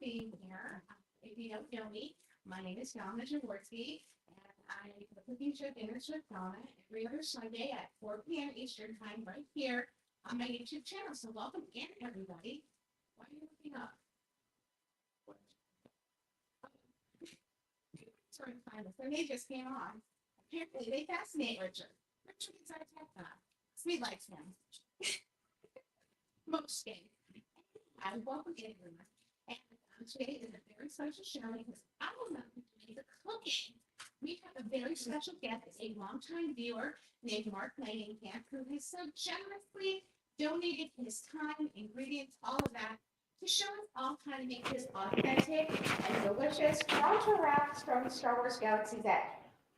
being here. If you don't know me, my name is Donna Jaworski, and I cook cooking show Dinners with Donna every other Sunday at 4 p.m. Eastern Time right here on my YouTube channel. So welcome in, everybody. Why are you looking up? Sorry, finally. So they just came on. Apparently, they fascinate Richard. Richard is our tech guy. Sweet likes him. Most days. I welcome everyone. And today is a very special show because I will not be doing the cooking. We have a very special guest, a longtime viewer named Mark Langenkamp, who has so generously donated his time, ingredients, all of that, to show us all how to make this authentic and delicious Ronto wraps from Star Wars Galaxy's Edge.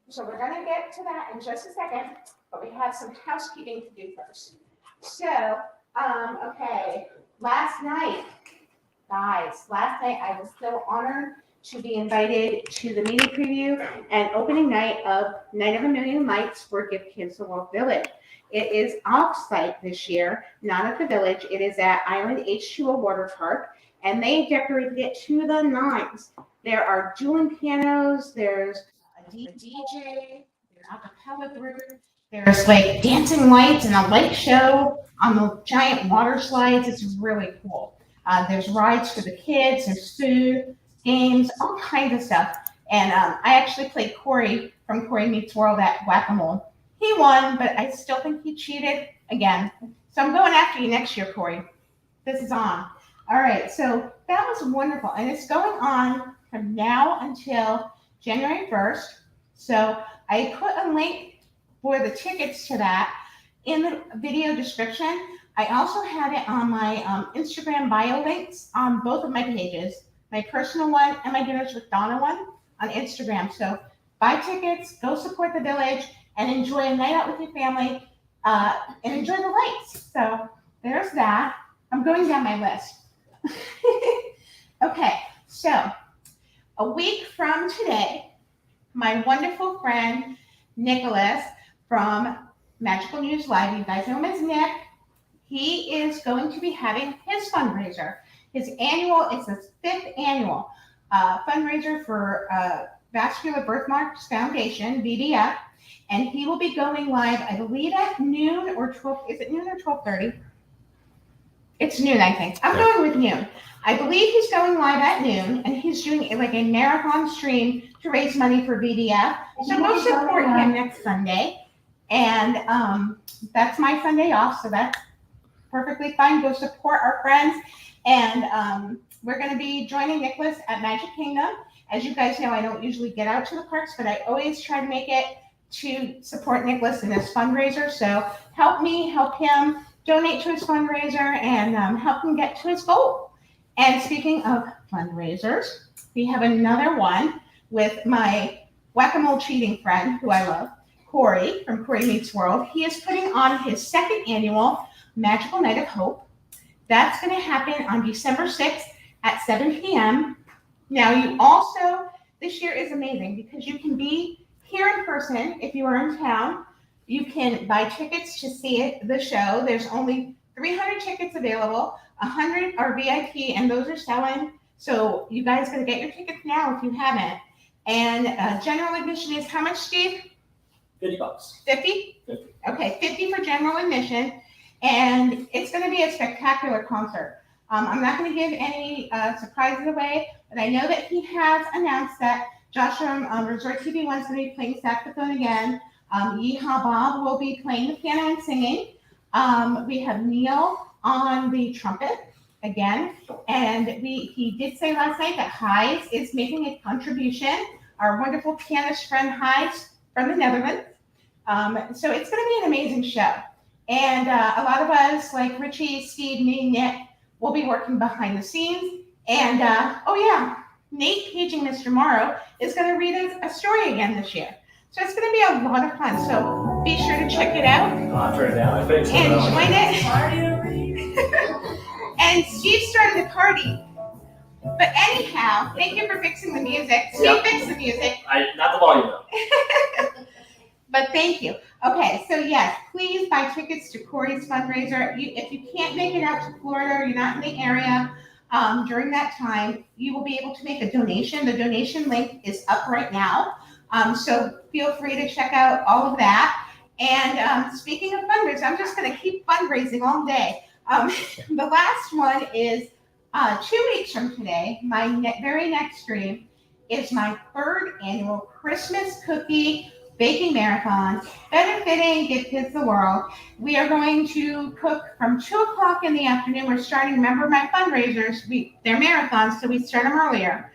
So we're going to get to that in just a second, but we have some housekeeping to do first. So, okay, last night I was so honored to be invited to the meeting preview and opening night of Night of a Million Lights for Give Kids the World Village. It is off-site this year, not at the village. It is at Island H2O Water Park, and they decorated it to the nines. There are dueling pianos, there's a DJ, there's a cappella group, there's like dancing lights and a light show on the giant water slides. It's really cool. There's rides for the kids, there's food, games, all kinds of stuff. And I actually played Corey from Corey Meets World at Whack-A-Mole. He won, but I still think he cheated again. So I'm going after you next year, Corey. This is on. All right, so that was wonderful. And it's going on from now until January 1st. So I put a link for the tickets to that in the video description. I also have it on my Instagram bio links on both of my pages, my personal one and my Dinners with Donna one on Instagram. So buy tickets, go support the village, and enjoy a night out with your family, and enjoy the lights. So there's that. I'm going down my list. Okay, so a week from today, my wonderful friend Nicholas from Magical News Live, you guys know him as Nick, he is going to be having his fundraiser. His annual, it's his 5th annual fundraiser for Vascular Birthmarks Foundation, VDF, and he will be going live, I believe, at noon or 12, is it noon or 12:30? It's noon, I think. I'm going with noon. I believe he's going live at noon, and he's doing like a marathon stream to raise money for VDF. So we'll support him next Sunday. And that's my Sunday off, so that's perfectly fine. Go support our friends. And we're going to be joining Nicholas at Magic Kingdom. As you guys know, I don't usually get out to the parks, but I always try to make it to support Nicholas in his fundraiser. So help me, help him, donate to his fundraiser, and help him get to his goal. And speaking of fundraisers, we have another one with my Whack-A-Mole cheating friend, who I love, Corey from Corey Meets World. He is putting on his 2nd annual Magical Night of Hope. That's going to happen on December 6th at 7 p.m. Now, you also, this year is amazing because you can be here in person if you are in town. You can buy tickets to see the show. There's only 300 tickets available. 100 are VIP, and those are selling. So you guys got to get your tickets now if you haven't. And general admission is how much, Steve? $50. 50? 50. Okay, 50 for general admission. And it's going to be a spectacular concert. I'm not going to give any surprises away, but I know that he has announced that Josh from Resort TV One's going to be playing saxophone again. Yeehaw Bob will be playing the piano and singing. We have Neil on the trumpet again. And he did say last night that Heis is making a contribution. Our wonderful pianist friend Heis from the Netherlands. So it's going to be an amazing show. And a lot of us, like Richie, Steve, me, Nick, will be working behind the scenes. And, oh yeah, Nate paging Mr. Morrow is going to read us a story again this year. So it's going to be a lot of fun. So be sure to check it out. I'll turn it down. I think so. And join it. And Steve started the party. But anyhow, thank you for fixing the music. Steve fixed the music. Not the volume though. But thank you. Okay, so yes, please buy tickets to Corey's fundraiser. If you can't make it out to Florida or you're not in the area, during that time, you will be able to make a donation. The donation link is up right now. So feel free to check out all of that. And speaking of fundraising, I'm just going to keep fundraising all day. The last one is 2 weeks from today. My very next stream is my third annual Christmas cookie baking marathon, benefiting Give Kids the World. We are going to cook from 2 o'clock in the afternoon. We're starting, remember my fundraisers, they're marathons, so we start them earlier.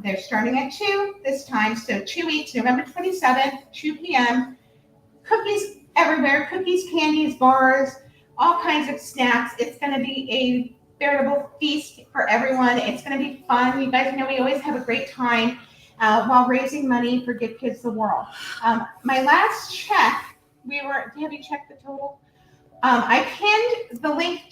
They're starting at 2 this time, so 2 weeks, November 27th, 2 p.m. Cookies everywhere, cookies, candies, bars, all kinds of snacks. It's going to be a veritable feast for everyone. It's going to be fun. You guys know we always have a great time while raising money for Give Kids the World. My last check, have you checked the total? I pinned the link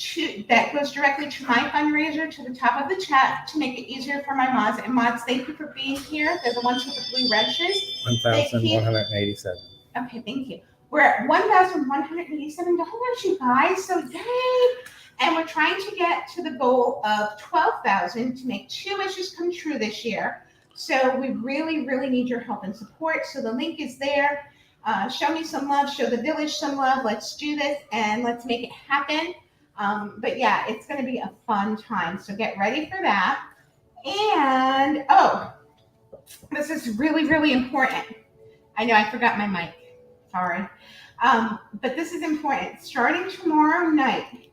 that goes directly to my fundraiser to the top of the chat to make it easier for my mods. And mods, thank you for being here. They're the ones with the blue red shirts. 1,187. Okay, thank you. We're at $1,187, you guys. So yay! And we're trying to get to the goal of 12,000 to make 2 wishes come true this year. So we really, really need your help and support. So the link is there. Show me some love. Show the village some love. Let's do this and let's make it happen. But yeah, it's going to be a fun time. So get ready for that. And this is really, really important. I know I forgot my mic. Sorry. But this is important. Starting tomorrow night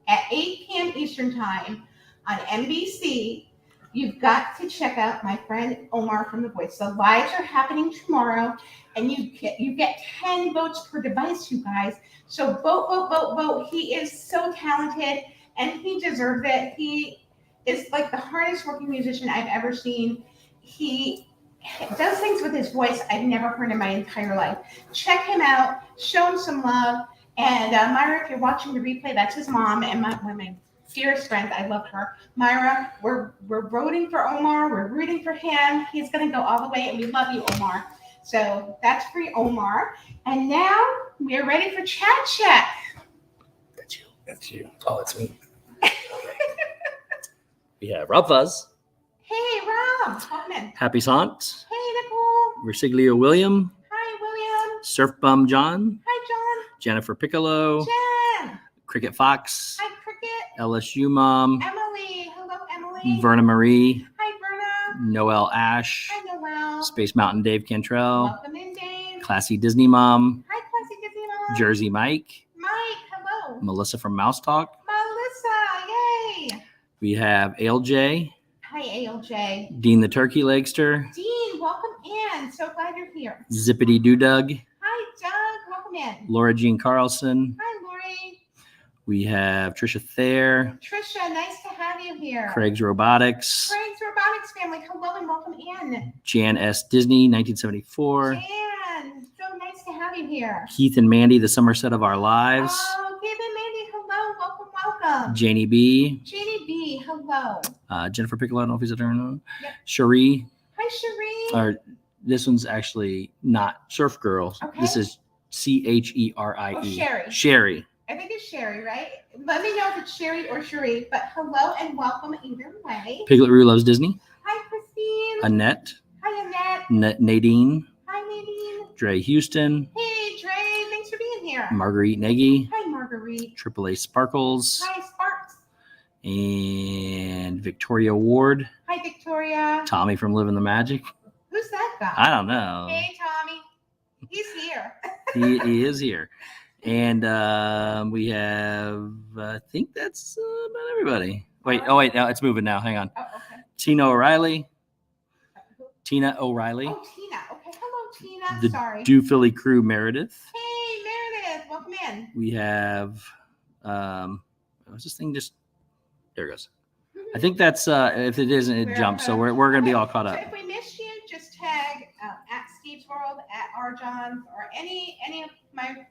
at 8 p.m. Eastern Time on NBC, you've got to check out my friend Omar from The Voice. The lives are happening tomorrow, and you get 10 votes per device, you guys. So vote, vote, vote, vote. He is so talented, and he deserves it. He is like the hardest working musician I've ever seen. He does things with his voice I've never heard in my entire life. Check him out. Show him some love. And Myra, if you're watching the replay, that's his mom and one of my dearest friends. I love her. Myra, we're voting for Omar. We're rooting for him. He's going to go all the way, and we love you, Omar. So that's for Omar. And now we're ready for Chat Chat. That's you. That's you. Oh, that's me. We have Rob Fuzz, Hey, Rob. Welcome in. Happy Sant, Hey, Nicole. Versiglio William, Hi, William. Surf Bum John, Hi, Jennifer Piccolo, Jen. Cricket Fox, Hi, Cricket. LSU Mom, Emily. Hello, Emily. Verna Marie, Hi, Verna. Noel Ash, Hi, Noel. Space Mountain Dave Cantrell, Welcome in, Dave. Classy Disney Mom, Hi, Classy Disney Mom. Jersey Mike, Mike, hello. Melissa from Mouse Talk. Melissa, yay. We have ALJ, Hi, ALJ. Dean the Turkey Legster, Dean, welcome in. So glad you're here. Zippity Doo Dug, Hi, Doug. Welcome in. Laura Jean Carlson. Hi, Lori. We have Trisha Thayer, Trisha, nice to have you here. Craig's Robotics, Craig's Robotics family, hello and welcome in. Jan S. Disney, 1974. Jan, so nice to have you here. Keith and Mandy, the Somerset of Our Lives. Oh, Gabe and Mandy, hello. Welcome, welcome. Janie B. Jeannie B, hello. Jennifer Piccolo, I don't know if he's at her or not. Yep. Cherie. Hi, Cherie. Or this one's actually not Surf Girl. Okay. This is Cherie. Oh, Sherry. Sherry. I think it's Sherry, right? Let me know if it's Sherry or Cherie, but hello and welcome either way. Piglet Roo Loves Disney. Hi, Christine. Annette. Hi, Annette. Nadine. Hi, Nadine. Dre Houston. Hey, Dre. Thanks for being here. Marguerite Nagy. Hi, Marguerite. AAA Sparkles. Hi, Sparks. And Victoria Ward. Hi, Victoria. Tommy from Living the Magic. Who's that guy? I don't know. Hey, Tommy. He's here. He is here. And we have, I think that's about everybody. Wait, no, it's moving now. Hang on. Oh, okay. Tina O'Reilly. Who? Tina O'Reilly. Oh, Tina. Okay. Hello, Tina. The Sorry. Do Philly Crew Meredith. Hey, Meredith. Welcome in. We have, what's this thing? Just, there it goes. I think that's, if it isn't, it jumps. So we're going to be all caught up. So if we missed you, just tag at Steve's World, at Arjohn's, or any of my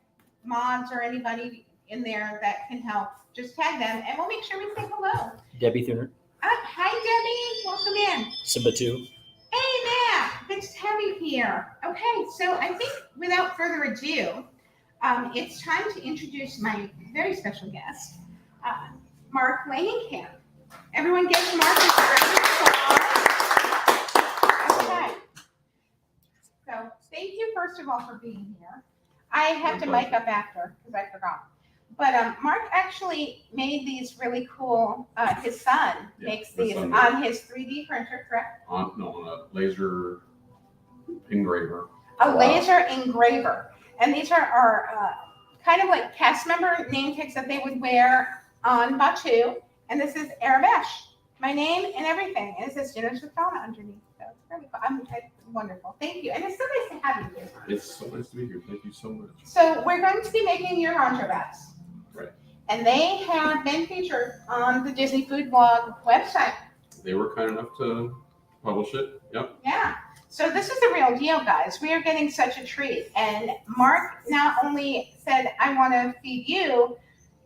mods or anybody in there that can help. Just tag them, and we'll make sure we say hello. Debbie Thuner. Hi, Debbie. Welcome in. Simba 2. Hey, Matt. Good to have you here. Okay, so I think without further ado, it's time to introduce my very special guest, Mark Langenkamp. Everyone gives Mark a round of applause. Okay. So thank you, first of all, for being here. I have to mic up after because I forgot. But Mark actually made these really cool. His son makes my these son on his 3D printer, correct? On a laser engraver. A laser engraver. And these are kind of like cast member name tags that they would wear on Batu. And this is Arabesh, my name and everything. And it says Dinners with Donna underneath. So it's really fun. It's wonderful. Thank you. And it's so nice to have you here. It's so nice to be here. Thank you so much. So we're going to be making your Ronto wraps. Right. And they have been featured on the Disney Food Blog website. They were kind enough to publish it. Yep. Yeah. So this is the real deal, guys. We are getting such a treat. And Mark not only said, I want to feed you,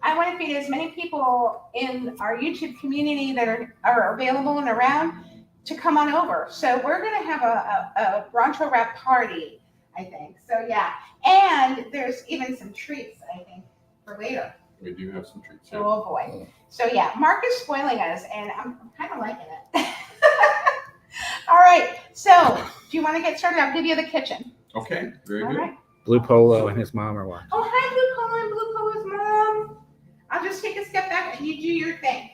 I want to feed as many people in our YouTube community that are available and around to come on over. So we're going to have a Ronto wrap party, I think. So yeah. And there's even some treats, I think, for later. We do have some treats. Yeah. Oh boy. So yeah, Mark is spoiling us and I'm kind of liking it. All right. So do you want to get started? I'll give you the kitchen. Okay. Very All good. right. Blue Polo and his mom are watching. Oh, hi, Blue Polo and Blue Polo's mom. I'll just take a step back and you do your thing.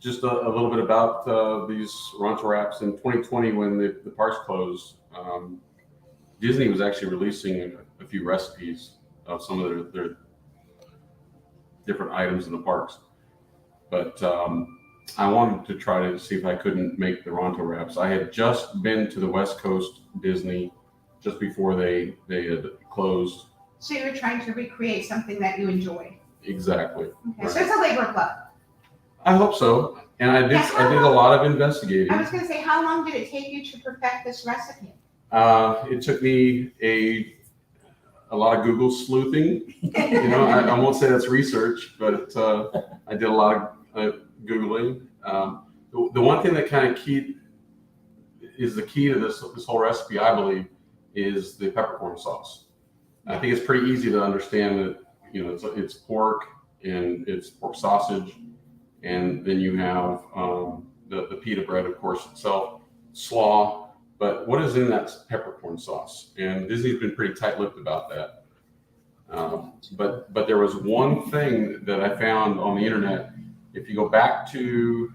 Just a little bit about these Ronto wraps. In 2020, when the parks closed, Disney was actually releasing a few recipes of some of their different items in the parks. But I wanted to try to see if I couldn't make the Ronto wraps. I had just been to the West Coast Disney just before they had closed. So you're trying to recreate something that you enjoy. Exactly. Okay. So it's a labor of love. I hope so. And I did a lot of investigating. I was going to say, how long did it take you to perfect this recipe? It took me a lot of Google sleuthing. I won't say that's research, but I did a lot of Googling. The one thing that kind of is the key to this whole recipe, I believe, is the peppercorn sauce. I think it's pretty easy to understand that, it's pork and it's pork sausage. And then you have the pita bread, of course, itself, slaw. But what is in that peppercorn sauce? And Disney's been pretty tight-lipped about that. But there was one thing that I found on the internet. If you go back to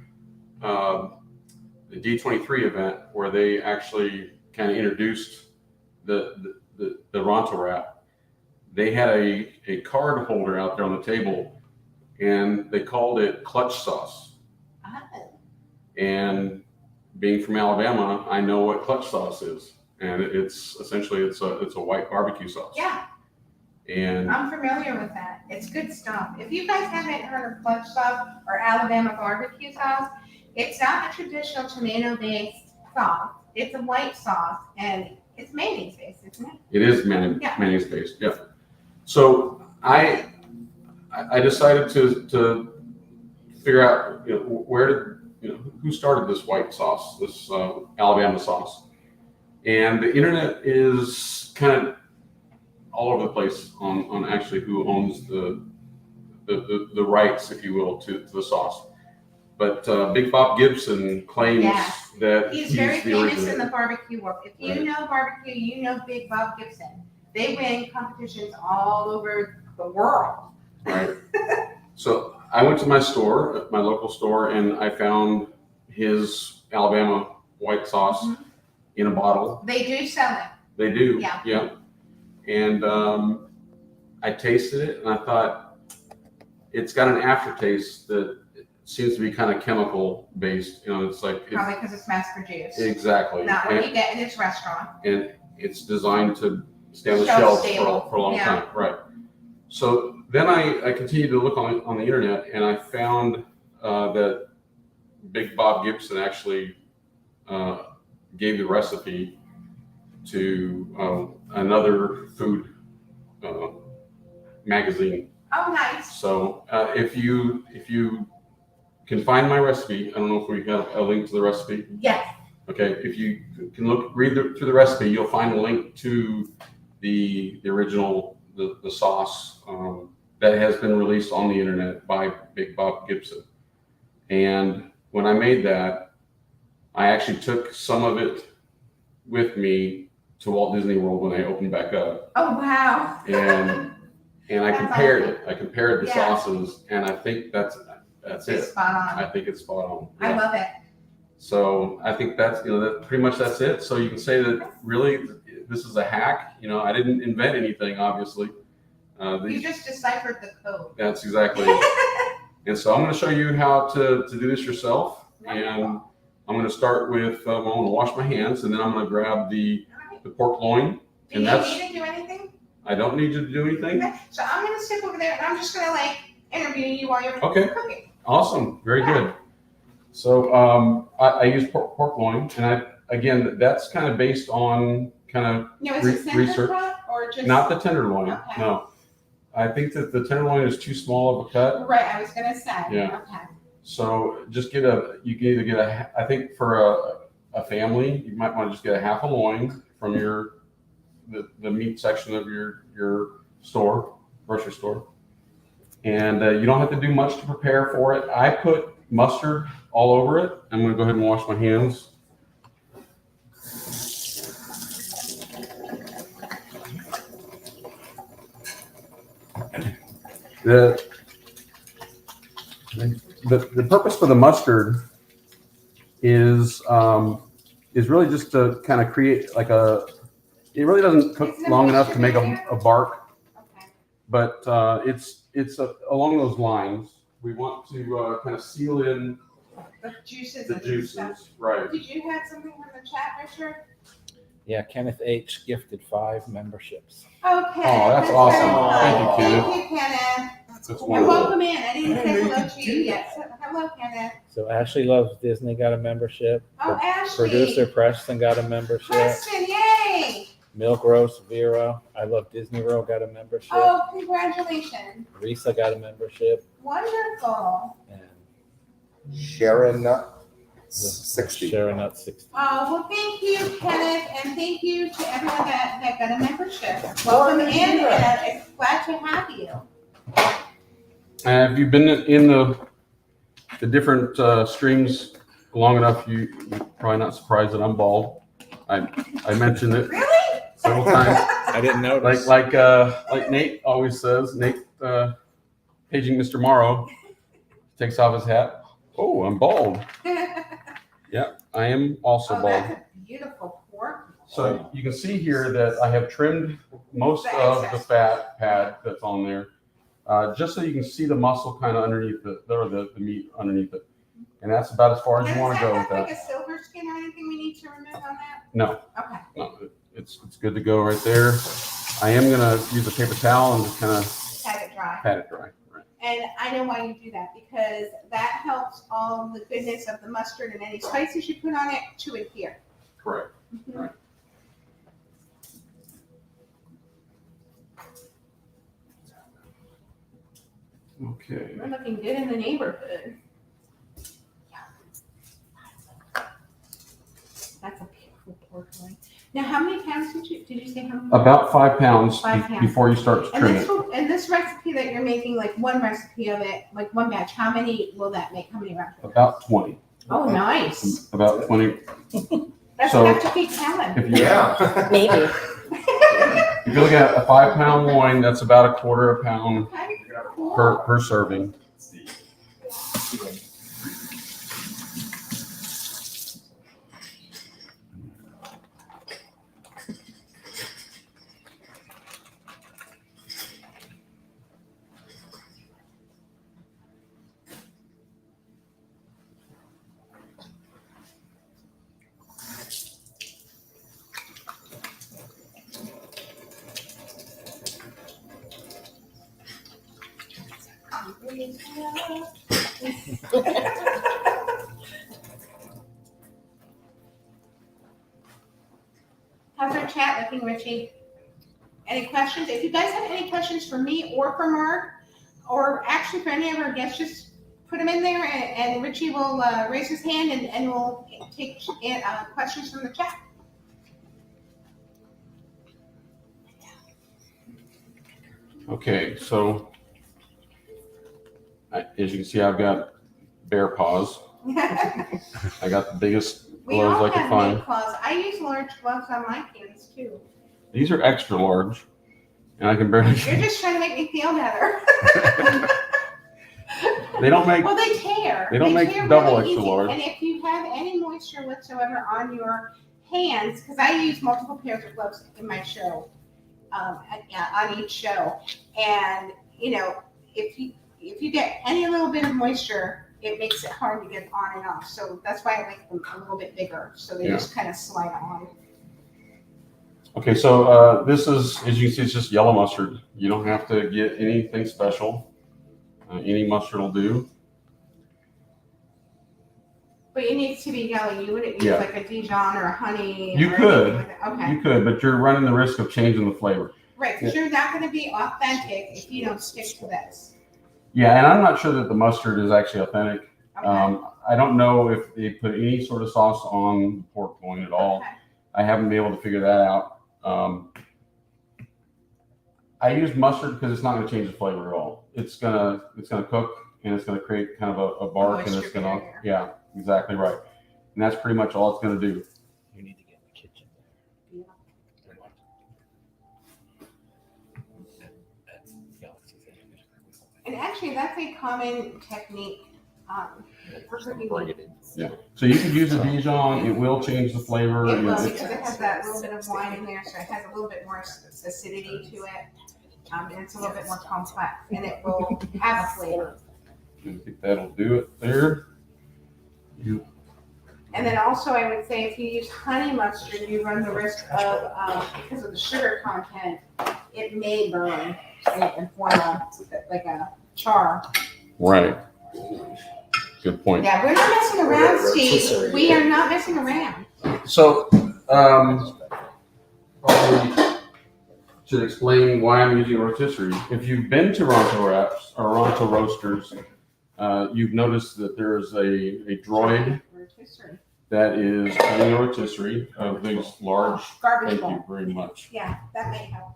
the D23 event where they actually kind of introduced the Ronto wrap, they had a card holder out there on the table, and they called it clutch sauce. Oh. And being from Alabama, I know what clutch sauce is, and it's essentially it's a white barbecue sauce. Yeah. And I'm familiar with that. It's good stuff. If you guys haven't heard of clutch sauce or Alabama barbecue sauce, it's not a traditional tomato-based sauce. It's a white sauce, and it's mayonnaise-based, isn't it? it is mayonnaise-based. Yeah. So I decided to figure out who started this white sauce, this Alabama sauce, and the internet is kind of all over the place on actually who owns the rights, if you will, to the sauce. But Big Bob Gibson claims that He's very the famous originator. in the barbecue world. If you Right. know barbecue, you know Big Bob Gibson. They win competitions all over the world. Right. So I went to my store, my local store, and I found his Alabama white sauce in a bottle. They do sell it. They do. Yeah. Yeah. And I tasted it, and I thought it's got an aftertaste that seems to be kind of chemical based. It's like Probably because it's mass produced. exactly. Not what you get in this restaurant. And it's designed to stay on the Shelf shelf stable. for a long Yeah. time. Right. So then I continued to look on the internet, and I found that Big Bob Gibson actually gave the recipe to another food magazine. Oh, nice. So if you can find my recipe, I don't know if we have a link to the recipe. Yes. Okay, if you can read through the recipe, you'll find a link to the original the sauce that has been released on the internet by Big Bob Gibson. And when I made that, I actually took some of it with me to Walt Disney World when they opened back up, Oh, wow. and I That's compared awesome. it. I compared the Yeah. sauces, and I think that's It's it. spot on. I think it's spot on. I love it. So I think that's that pretty much that's it. So you can say that really this is a hack. I didn't invent anything, obviously. You just deciphered the code. That's exactly it. And so I'm going to show you how to do this yourself. And I'm going to start with I'm going to wash my hands, and then I'm going to grab the pork loin. Do you need to do anything? I don't need you to do anything. Okay. So I'm going to step over there, and I'm just going to interview you while you're Okay. cooking. Awesome. Very good. So I use pork loin, and that's kind of based on Is it center research. cut or just Not the tenderloin. Okay. No. I think that the tenderloin is too small of a cut. Right, I was going to say. Yeah. Okay. So just you can either get I think for a family, you might want to just get a half a loin from the meat section of your grocery store. And you don't have to do much to prepare for it. I put mustard all over it. I'm going to go ahead and wash my hands. The purpose for the mustard is really just to kind of create it really doesn't cook long enough to make a bark, Okay. but it's along those lines. We want to kind of seal in The juices. the and juices, stuff. right? Did you have something from the chat, Richard? Yeah, Kenneth H. gifted 5 memberships. Okay. Oh, that's awesome. very Thank kind. you, Thank you, Kenneth. That's And wonderful. welcome in. I didn't say hello to you yet. So, hello, Kenneth. So Ashley Loves Disney got a membership. Oh, Ashley. Producer Preston got a membership. Preston, yay. Milk Roast Vera, I Love Disney World got a membership. Oh, congratulations. Risa got a membership. Wonderful. And Sharon Nut 60. Sharon Nut 60. Oh, well, thank you, Kenneth, and thank you to everyone that got a membership. Welcome in, and I'm glad to have you. Have you been in the different streams long enough? You're probably not surprised that I'm bald. I mentioned it Really? several times. I didn't notice. Like Nate always says. Nate paging Mr. Morrow takes off his hat. Oh, I'm bald. Yeah, I am also Oh, bald. that's a beautiful pork. So you can see here that I have trimmed most The of the excess. fat pad that's on there, just so you can see the muscle kind of underneath the meat underneath it. And that's about as far as you want to go with Like that. a silver skin or anything we need to remove on that? No, Okay. no, it's good to go right there. I am gonna use a paper towel and just kind of Pat it dry. pat it dry. Right. And I know why you do that, because that helps all the goodness of the mustard and any spices you put on it to adhere. Correct. Mhm. Right. Okay. We're looking good in the neighborhood. That's a beautiful pork loin. Now, how many pounds did you say? How many? About 5 pounds 5 pounds. before you start to And trim this it. will, and this recipe that you're making, like one recipe of it, like one batch, how many will that make? How many rounds? About 20. Oh, nice. About 20. That's So- enough to feed Helen. If you, Yeah. Maybe. if you look at a 5-pound loin, that's about a quarter of a pound Okay, cool. per serving. How's our chat looking, Richie? Any questions? If you guys have any questions for me or for Mark, or actually for any of our guests, just put them in there and Richie will raise his hand and we'll take questions from the chat. Okay, so as you can see, I've got bear paws. I got the biggest We gloves all I could have find. mink claws. I use large gloves on my hands too. These are extra large, and I can barely. You're just trying to make me feel better. They don't make. Well, they tear. They don't make tear double really extra easy. large. And if you have any moisture whatsoever on your hands, because I use multiple pairs of gloves in my show, on each show, and if you get any little bit of moisture, it makes it hard to get on and off. So that's why I make them a little bit bigger, so they just kind of slide on. Okay, so this is, as you can see, it's just yellow mustard. You don't have to get anything special. Any mustard will do. But it needs to be yellow. You wouldn't use Yeah. like a Dijon or a honey. You or could. anything like that. Okay. You could, but you're running the risk of changing the flavor. Right, because you're not going to be authentic if you don't stick to this. Yeah, and I'm not sure that the mustard is actually authentic. Okay. I don't know if they put any sort of sauce on the pork loin at all. Okay. I haven't been able to figure that out. I use mustard because it's not going to change the flavor at all. It's gonna cook and it's gonna create kind of a bark, and it's gonna Moisture. yeah, exactly right. And that's pretty much all it's gonna do. You need to get in the kitchen. And actually, that's a common technique for cooking. Yeah. So you could use a Dijon. It will change the flavor. It will, It's- because it has that little bit of wine in there, so it has a little bit more acidity to it. And it's a little bit more complex, and it will have a flavor. I think that'll do it there. You And then also, I would say if you use honey mustard, you run the risk of, because of the sugar content, it may burn and form like a char. right. Good point. Yeah, we're not messing around, Steve. We are not messing around. So, probably should explain why I'm using rotisserie. If you've been to Ronto wraps or Ronto roasters, you've noticed that there's a droid Rotisserie. that is running a rotisserie of these large. Garbage Thank you bowl. very much. Yeah, that may help.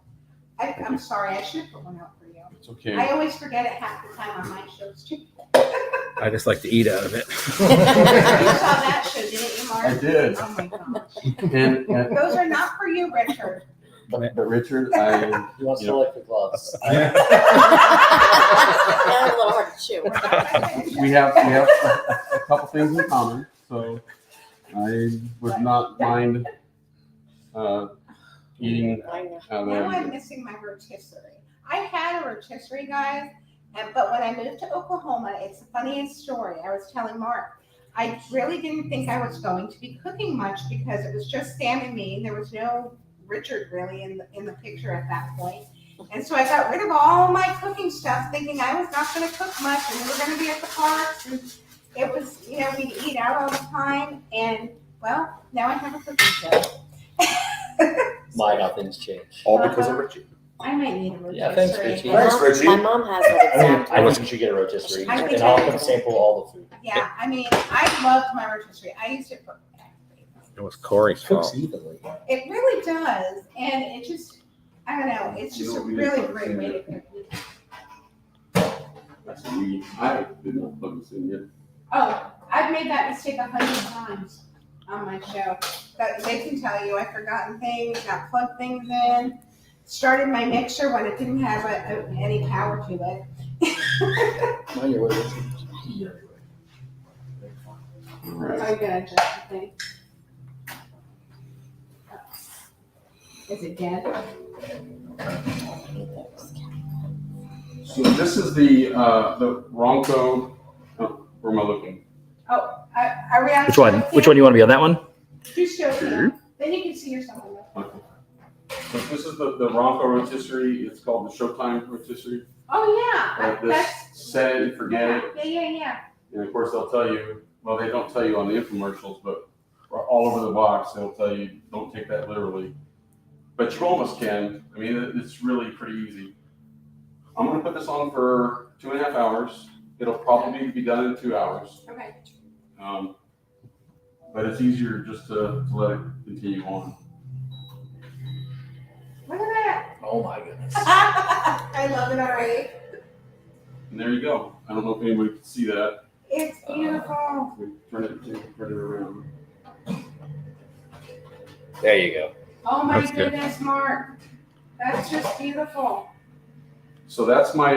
I'm sorry, I should have put one out for you. It's okay. I always forget it half the time on my shows too. I just like to eat out of it. You saw that show, didn't you, Mark? I did. Oh my gosh. And Those are not for you, Richard. but Richard, I He wants Yeah. to like the gloves. They're a little hard to chew. we have a couple things in common, so I would not mind eating out of Now I'm there. missing my rotisserie. I had a rotisserie, guys, but when I moved to Oklahoma, it's the funniest story. I was telling Mark, I really didn't think I was going to be cooking much because it was just Sam and me. There was no Richard really in the picture at that point. And so I got rid of all my cooking stuff, thinking I was not going to cook much, and we were going to be at the parks, and it was, we'd eat out all the time, and well, now I have a cooking show. My, how things change. All because of Richie. I might need a rotisserie. Yeah, thanks, Richie. Thanks, Richie. My mom has that I mean, exact. I think you should get a rotisserie, I think and I'll I come do. sample all the food. Yeah, I mean, I loved my rotisserie. I used it for everything. It was Corey's fault. Cooks evenly. It really does, and it just, I don't know, it's just a really great way to cook. I did not plug this in yet. Oh, I've made that mistake 100 times on my show. But they can tell you I've forgotten things, not plugged things in, started my mixer when it didn't have any power to it. Mind your words. All right. I'm gonna adjust the thing. Is it dead? So this is the Ronto. Oh, where am I looking? Oh, are we on? Which one? Which one do you want to be on? That one? Just show me. Then you can see yourself. Okay. So this is the Ronto rotisserie. It's called the Showtime rotisserie. Oh, yeah. This set it and forget it. Yeah. And of course, they'll tell you, well, they don't tell you on the infomercials, but all over the box, they'll tell you, don't take that literally. But you almost can. I mean, it's really pretty easy. I'm going to put this on for 2.5 hours. It'll probably be done in 2 hours. Okay. But it's easier just to let it continue on. Look at that. Oh my goodness. I love it already. And there you go. I don't know if anybody can see that. It's beautiful. We turn it around. There you go. Oh my That's good. goodness, Mark. That's just beautiful. So that's my,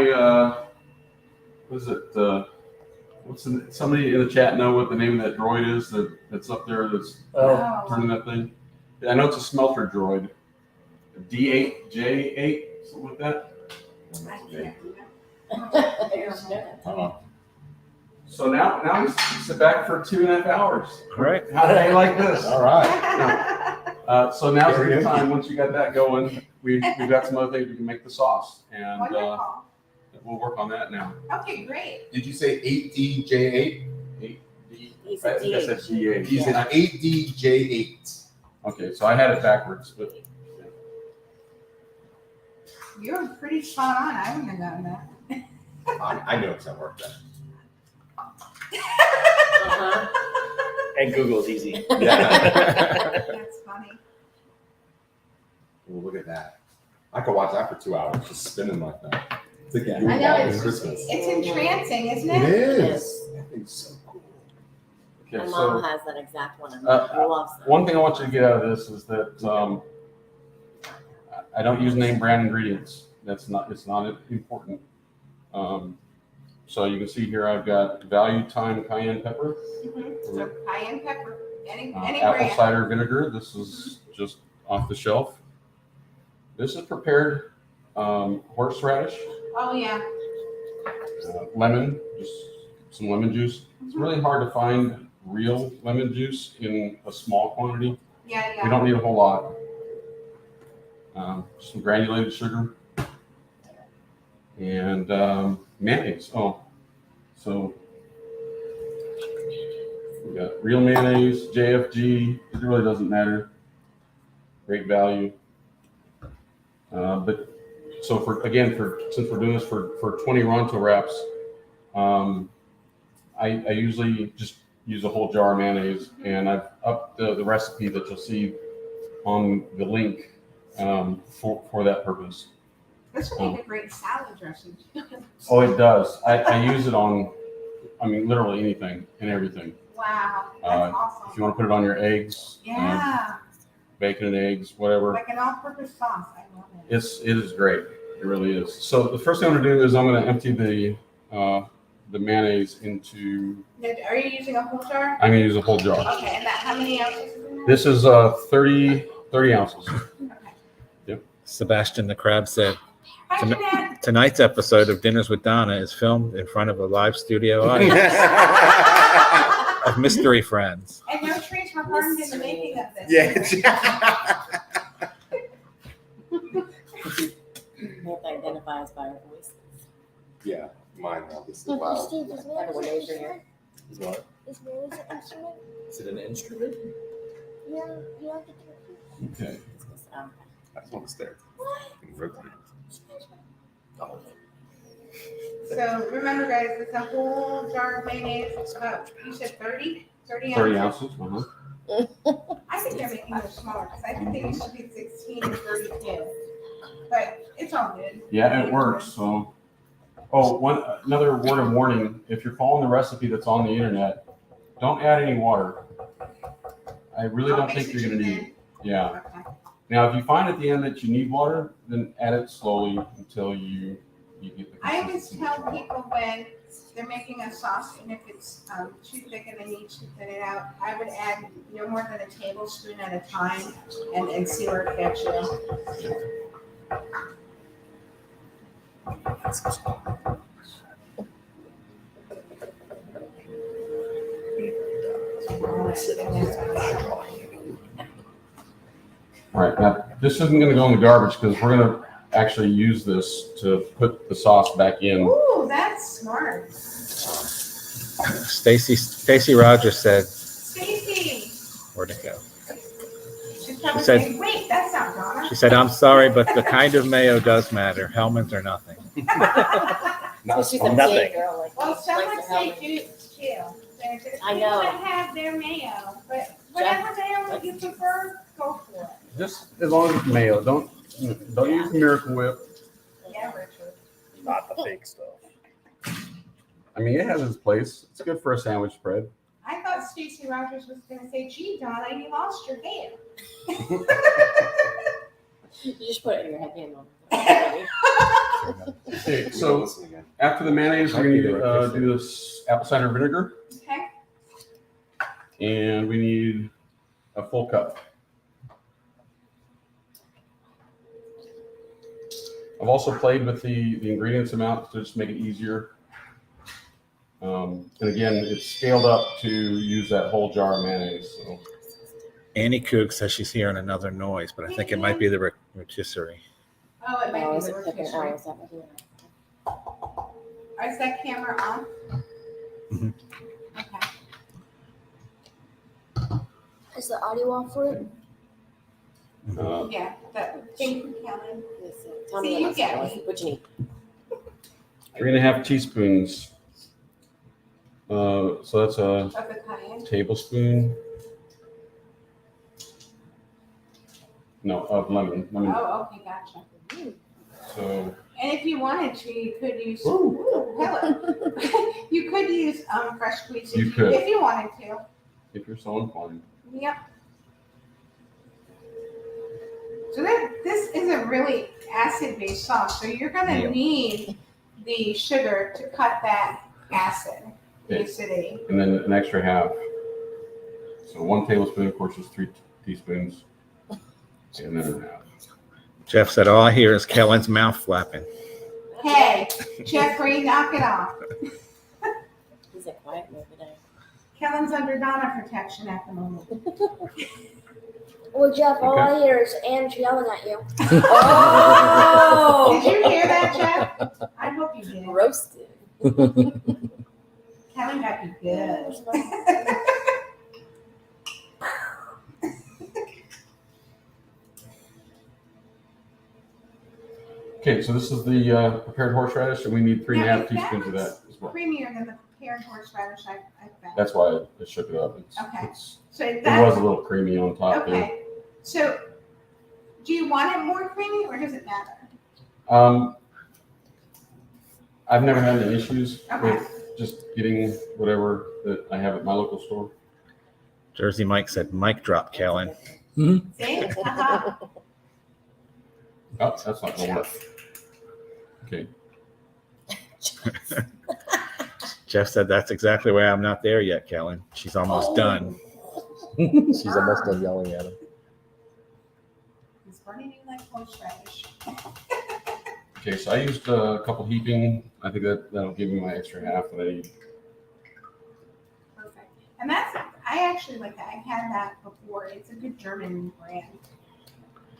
what is it? Somebody in the chat know what the name of that droid is that's up there that's Oh. turning that thing? I know it's a smelter droid. D8, J8, something like that. I can't So now we sit back for 2.5 hours. All right. How do you like this? All right. So now's the good time. Once you got that going, we've got some other things we can make the sauce, and Wonderful. we'll work on that now. Okay, great. Did you say 8DJ8? He I said think I said D8. He's an 8DJ8. Okay, so I had it backwards, but You're pretty spot on. I wouldn't have gotten that. I know because I worked there. And Google's easy. That's funny. Well, look at that. I could watch that for 2 hours, just spinning like that. It's like Yeah. you I know, watching it's Christmas. It's entrancing, isn't It it? is. That thing's so cool. My okay. mom So has that exact one. And Uh, loves them. one thing I want you to get out of this is that I don't use name brand ingredients. It's not important. So you can see here I've got value thyme cayenne pepper, So cayenne pepper, any apple brand. cider vinegar. This is just off the shelf. This is prepared horseradish, Oh, yeah. lemon, just some lemon juice. It's really hard to find real lemon juice in a small quantity. Yeah, We yeah. don't need a whole lot. Some granulated sugar and mayonnaise. Oh, so we got real mayonnaise, JFG. It really doesn't matter. Great value. But so since we're doing this for 20 Ronto wraps, I usually just use a whole jar of mayonnaise, and I've upped the recipe that you'll see on the link for that purpose. This would make a great salad dressing. Oh, it does. I use it on, literally anything and everything. Wow, that's If awesome. you want to put it on your eggs, Yeah, bacon and eggs, whatever. like an all-purpose sauce. I love it. It is great. It really is. So the first thing I'm going to do is I'm going to empty the mayonnaise into. Now, are you using a whole jar? I'm going to use a whole jar. Okay, and how many ounces is in there? This is 30 ounces. Okay. Sebastian the Crab said, Hi, Tonight- Jeanette. tonight's episode of Dinners with Donna is filmed in front of a live studio audience of mystery friends. And no trees were harmed in the making of this. Yeah. We have to identify us by our voice. Yeah, mine obviously. Wow. Steve, is Everyone knows you're here. Is what? Mary's an instrument? Is it an instrument? Yeah, you don't get to Okay. I just want to stare. Oh. So remember, guys, it's a whole jar of mayonnaise. It's about, you said 30? 30 30 ounces? ounces. Uh-huh. I think they're making them smaller because I think they used to be 16 and 32. But it's all good. Yeah, it works. So, another word of warning: if you're following the recipe that's on the internet, don't add any water. I really I'll don't mix think it you're going to in. need. Yeah. Okay. Now, if you find at the end that you need water, then add it slowly until you get the I always consistency. tell people when they're making a sauce, and if it's too thick and they need to thin it out, I would add no more than a tablespoon at a time and see where it gets you. All right, now this isn't going to go in the garbage because we're going to actually use this to put the sauce back in. Ooh, that's smart. Stacy Rogers said, Stacy, where'd it go? she's probably said- saying, wait, that's not Donna. She said, I'm sorry, but the kind of mayo does matter. Hellman's or nothing. So she's a Nothing. big girl. Like, Well, some likes would to say help me. Jutes too. They're I know. People that have their mayo, but whatever mayo you prefer, go for it. Just as long as it's mayo. Don't use Miracle Whip. Yeah, Richard. Not the fake stuff. I mean, it has its place. It's good for a sandwich spread. I thought Stacey Rogers was going to say, "Gee, Donna, you lost your hair." You just put it in your head handle. Okay, so after the mayonnaise, we're gonna do this apple cider vinegar, Okay. and we need a full cup. I've also played with the ingredients amount to just make it easier. And again, it's scaled up to use that whole jar of mayonnaise. So. Annie Coog says she's hearing another noise, but I think it might be the rotisserie. Oh, it might Oh, be is the it cooking? rotisserie. Oh, is that what you Is that camera on? Mhm. Okay. Is the audio off for it? Yeah, that thank you, Kelly. Tell See, me you what get else. me. What you need? 3.5 teaspoons. So that's a Of the cayenne. tablespoon. No, of lemon. Oh, okay, gotcha. So, And if you wanted to, you could use. Ooh. Ooh, hello. You could use fresh squeezed You could. if you wanted to. if you're so inclined. Yep. So this is a really acid-based sauce, so you're gonna Yeah. need the sugar to cut that acid, the Okay. acidity. And then an extra half. So 1 tablespoon, of course, is 3 teaspoons. And then a half. Jeff said, all I hear is Kellen's mouth flapping. Hey, Jeffrey, knock it off. He's a quiet move today. Kellen's under Donna protection at the moment. Well, Jeff, all Okay. I hear is Ange yelling at you. Oh! Did you hear that, Jeff? I hope you did. Roasted. Kellen got you good. Okay, so this is the prepared horseradish, and we need 3.5 Yeah, teaspoons of that that's as well. Creamier than the prepared horseradish I found. That's why I shook it up. Okay. It's, So it that, was a little creamy on top there. okay. So do you want it more creamy or does it matter? I've never had any issues Okay. with just getting whatever that I have at my local store. Jersey Mike said, mic drop, Kellen. See? Haha. Oh, that's not gonna work. Okay. Jeff said, that's exactly why I'm not there yet, Kellen. She's almost done. She's almost done yelling at him. It's burning you like horseradish. Okay, so I used a couple heaping. I think that'll give me my extra half that I need. Perfect. And that's, I actually like that. I've had that before. It's a good German brand.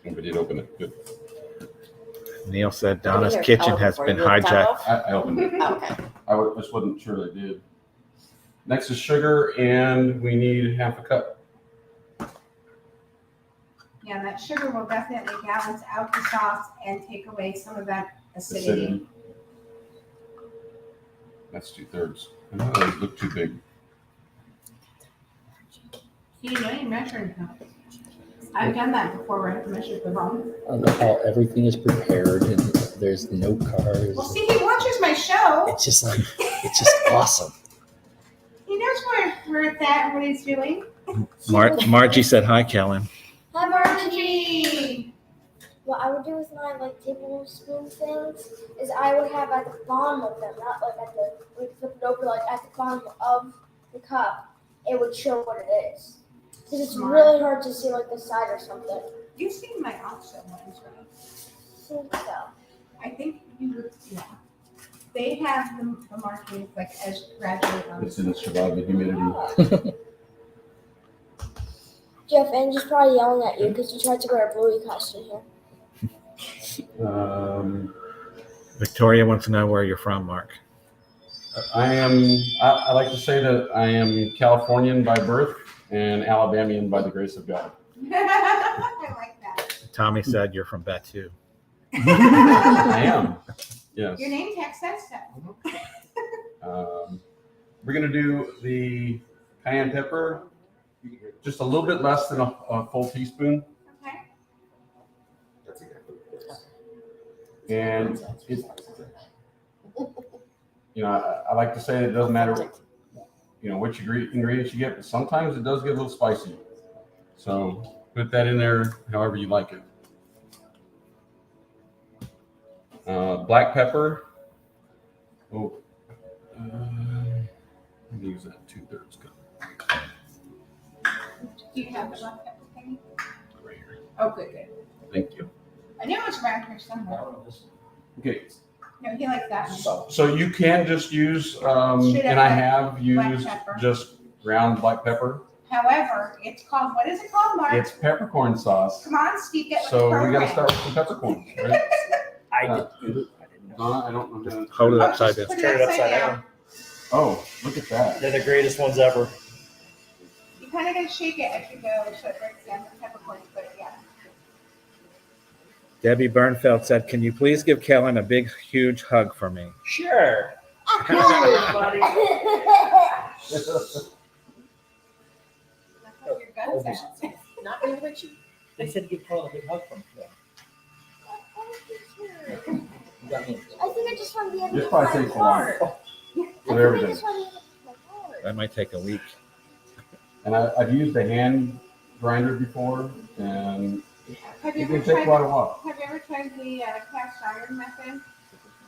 And we did open it. Good. Neil said, Donna's Here, kitchen I'll has open been for you. Lift that hijacked. off? I opened it. Oh, okay. Just wasn't sure they did. Next is sugar, and we need half a cup. Yeah, that sugar will definitely balance out the sauce and take away some of that acidity. Acidity. That's 2/3. Those look too big. You know, you measuring cup. I've done that before where I've measured the wrong. I love how everything is prepared and there's no cars. Well, see, he watches my show. It's just like, it's just awesome. He knows where it's at and what he's doing. Margie said, hi, Kellen. Hi, Margie. Margie! What I would do with my tablespoon things is I would have at the bottom of them, not like at the we flip it over, like at the bottom of the cup. It would show what it is. Because it's Smart. really hard to see like the side or something. You've seen my offset ones, right? think so. I think you would, yeah. They have the markings like as graduate on. It's in survive the humidity. Jeff, Angie's probably yelling at you because you tried to wear a Bluey costume here. Victoria wants to know where you're from, Mark. I like to say that I am Californian by birth and Alabamian by the grace of God. I like that. Tommy said you're from Batu. I am. Yes. Your name tag says so. We're going to do the cayenne pepper, just a little bit less than a full teaspoon. Okay. And I like to say it doesn't matter, which ingredients you get, but sometimes it does get a little spicy. So put that in there however you like it. Black pepper. Oh, let me use that 2/3 cup Do you have the black pepper thing? right here. Oh, good. Thank you. I knew it was around here somewhere. Okay, No, he likes that one. so you can just use, Should and I have have used pepper. just ground black pepper. However, it's called, what is it called, Mark? It's peppercorn sauce. Come on, Steve, get with the So we program. got to start with some peppercorn, right? I Uh, did. I don't know. Hold it Oh, upside just down. put Turn it upside down. Oh, look at that. They're the greatest ones ever. You kind of gotta shake it as you go so it breaks down the peppercorns, but yeah. Debbie Bernfeld said, "Can you please give Kellen a big, huge hug for me?" Sure. That's what your gut sounds. Not very witchy. They said give Carl a big hug from me. I think I just want to be able This to probably my takes a while. heart. I With think I everything. just want to be able to my heart. That might take a week. And I've used a hand grinder before, and Have you it ever can take quite a tried, while. have you ever tried the cast iron method?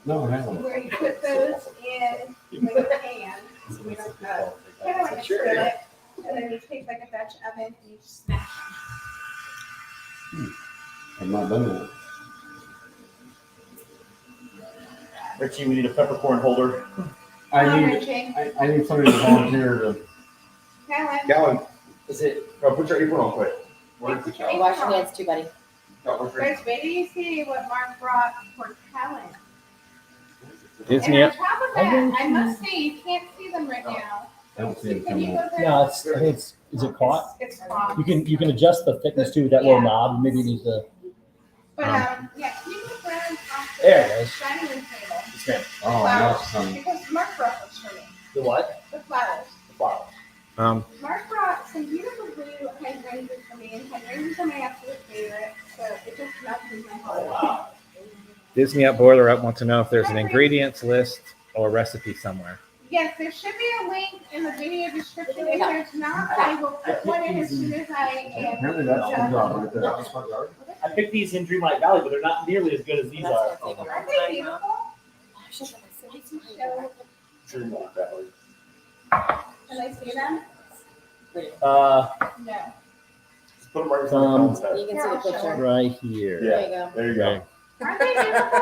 No, I haven't. Where you put those in like a pan, so we don't know. Kind of like a skillet, and then you take like a Dutch oven and you smash I've not done that. Richie, we need a peppercorn holder. I need, Richie. I need somebody to volunteer to. Helen. Gallon, is it? Oh, put your apron on quick. Where's the Put your cow? Wash your hands too, buddy. No, where's your- Guys, wait till you see what Mark brought for Helen. Disney. And on top of that, I must say, you can't see them right now. I don't see it Can you coming go up. there? No, it's, I think it's, is it caught? It's caught. You can adjust the thickness too with that little Yeah. knob. Maybe you need to. But, yeah, can you look around off There it the is. dining room table? Yes, ma'am. Oh, Flowers, yes, honey. because Mark brought those for me, The what? the flowers. The flower. Mark brought some beautiful blue hydrangeas for me, and hydrangeas are my absolute favorite, so it just melted in my heart. Wow. Disney Up Boiler Up wants to know if there's an ingredients list or recipe somewhere. Yes, there should be a link in the video description. If there's not, I will put one in as soon as I am. Apparently that's the job right there. Front yard? I picked these in Dreamlight Valley, but they're not nearly as good as these That's are. gonna take a Aren't long they time, huh? beautiful? Oh, shit, I I said can show. Dreamlight Valley. Can I see them? Uh, No. Just put them right in front of Colin's head. You can see the picture. right here. There you go. There you go. Aren't they beautiful?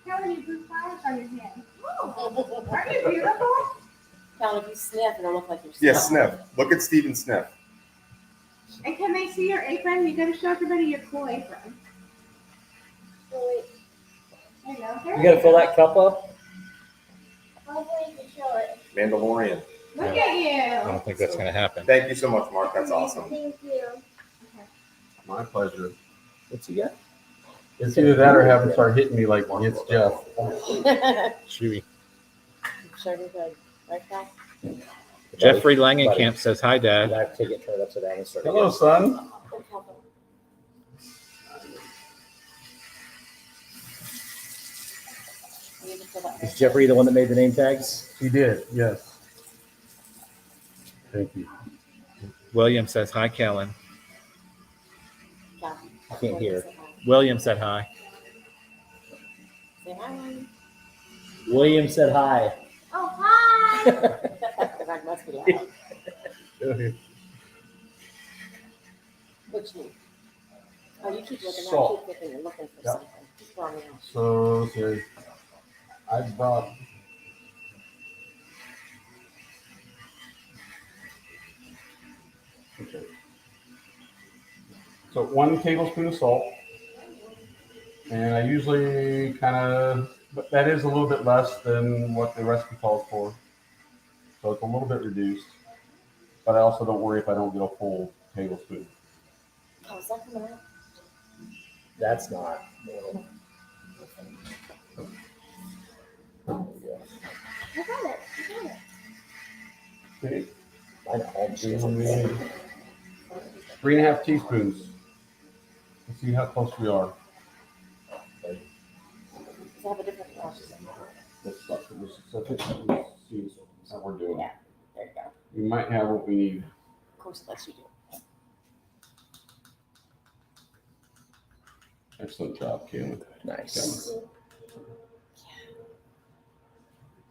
How many blue flowers on your hand? Oh, aren't you beautiful? Count, if you sniff, it'll look like you're Yeah, sniffing. sniff. Look at Steven sniff. And can they see your apron? You gotta show everybody your cool apron. Oh, There you go. There You gotta fill that cup up. hopefully you can show it. Mandalorian. Look at I you. don't think that's going to happen. Thank you so much, Mark. That's awesome. Thank you. My pleasure. What's he got? It's either that or have him start hitting me like it's Jeff. Chewy. Sure you're good. Right back. Jeffrey Langenkamp says, "Hi, You Dad." have to take it, turn it upside down and start. Hello, son. You need to fill that Is Jeffrey the one that made the name tags? He did, yes. Thank you. William says, "Hi, Kellen." down. I can't hear. William said hi. Say hi. William said hi. Oh, hi. That must be loud. Which one? Oh, you keep looking. Salt. I keep looking and looking for Yeah. something. Just wrong now. So, okay. I brought. Okay. So 1 tablespoon of salt. And I usually kind of, but that is a little bit less than what the recipe calls for. So it's a little bit reduced. But I also don't worry if I don't get a full tablespoon. Oh, is that coming out? That's not. I got it. I got it. Okay. I know. 3.5 teaspoons. Let's see how close we are. Does it have a different process? Let's stuff. So I think that see how we're doing. Yeah. There you go. We might have what we need. Of course, it lets you do. Excellent job, Caitlin. Nice.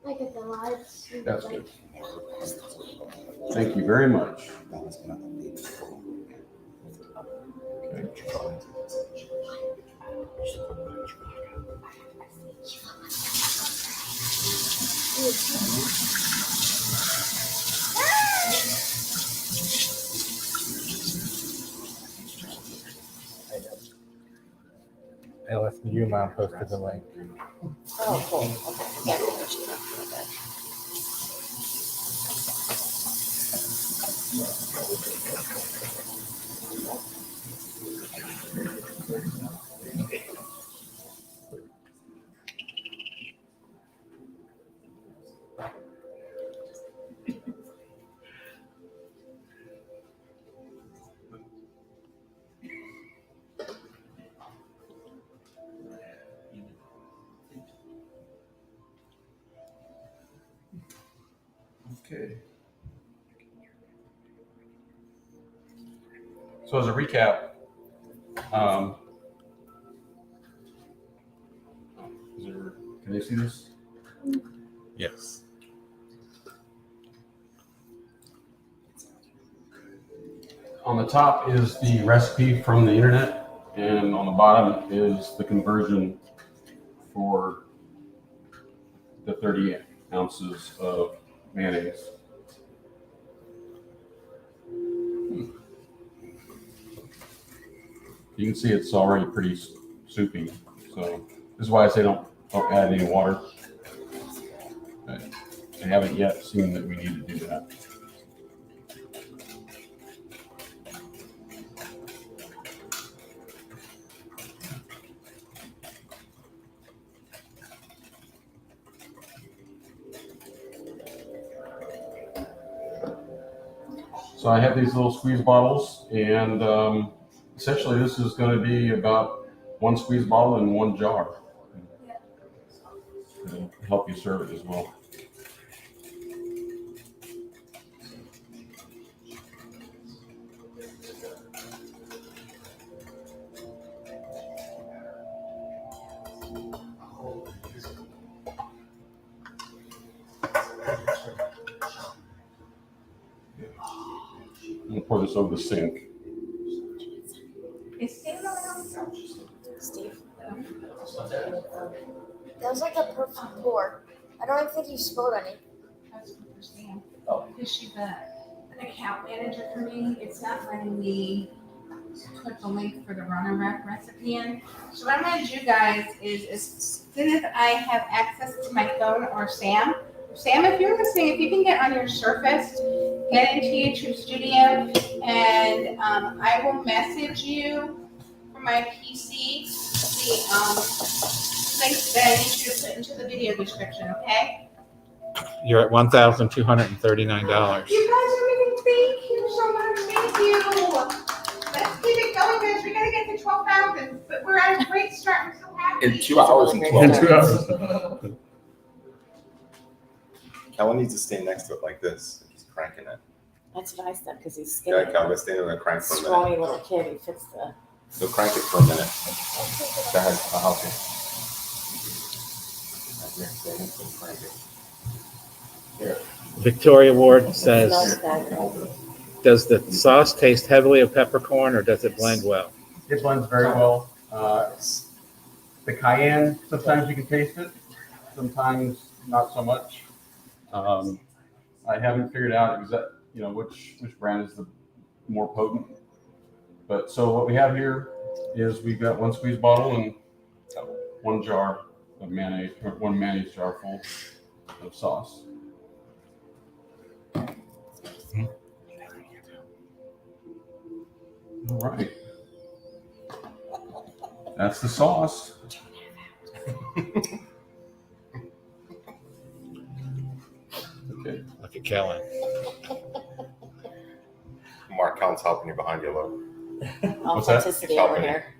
I get the lights. That's good. Thank you very much. Okay. LSU mom posted the link. Oh, cool. Okay. Yeah, I should talk about that. Okay. So as a recap, can they see this? Yes. On the top is the recipe from the internet, and on the bottom is the conversion for the 30 ounces of mayonnaise. You can see it's already pretty soupy, so this is why I say don't add any water. I haven't yet seen that we need to do that. So I have these little squeeze bottles, and essentially this is going to be about one squeeze bottle in one jar. It'll help you serve it as well. I'm going to pour this over the sink. Is Steve around? Steve. That was like a perfect pour. I don't even think you spilled any. That's what Sam. Because she's an account manager for me. It's not letting me put the link for the runner rep recipe in. So what I'm going to do, guys, is as soon as I have access to my phone or Sam, if you're listening, if you can get on your Surface, get into YouTube Studio, and I will message you from my PC the links that I need you to put into the video description, okay? You're at $1,239. You guys are amazing. Thank you so much. Thank you. Let's keep it going, guys. We gotta get to 12,000, but we're at a great start. I'm so happy. In 2 hours and 12 In minutes. 2 hours. Kellen needs to stay next to it like this. He's cranking it. That's what I said because he's Yeah, skinny. Kellen, stay there and crank for a minute. Scrawny little kid. He fits the. He'll crank it for a minute. Go ahead, I'll help you. Right here, stay in and crank it. Here. Victoria Ward Loves says, that. does the sauce taste heavily of peppercorn or does it blend well? It blends very well. The cayenne, sometimes you can taste it, sometimes not so much. I haven't figured out which brand is the more potent. But so what we have here is we've got one squeeze bottle and one jar of mayonnaise, or one mayonnaise jar full of sauce. All right. That's the sauce. Okay. Look at Kellen. Mark, Kellen's helping you behind you, look. What's that? Authenticity over here.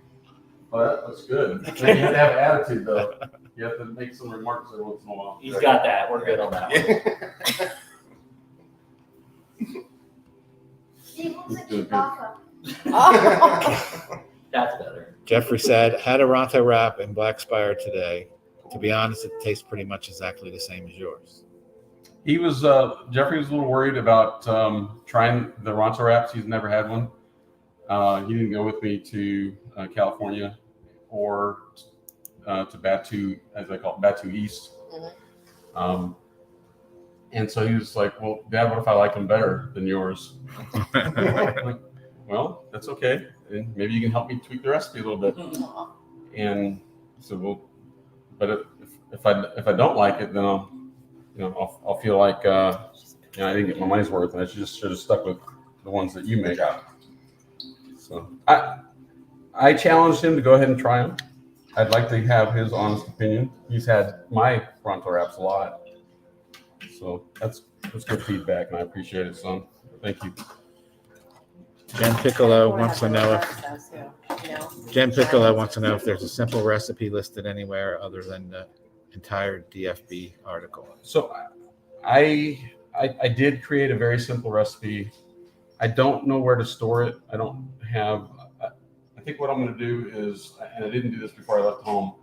Well, that's good. You have to have attitude, though. You have to make some remarks every once in a while. He's got that. We're good on that one. Steve looks like He's doing good. Chewbacca. That's better. Jeffrey said, had a Ronto wrap in Black Spire today. To be honest, it tastes pretty much exactly the same as yours. He was Jeffrey was a little worried about trying the Ronto wraps. He's never had one. He didn't go with me to California or to Batu, as I call it, Batu East. And so he was like, "Well, Dad, what if I like them better than yours?" Like, well, that's okay. And maybe you can help me tweak the recipe a little bit. And so, well, but if I don't like it, then I'll feel like I didn't get my money's worth, and I should have stuck with the ones that you make. So I challenged him to go ahead and try them. I'd like to have his honest opinion. He's had my Ronto wraps a lot, so that's good feedback, and I appreciate it, son. Thank you. Jen Piccolo wants to know if there's a simple recipe listed anywhere other than the entire DFB article. So I did create a very simple recipe. I don't know where to store it. I don't have. I think what I'm going to do is, and I didn't do this before I left home,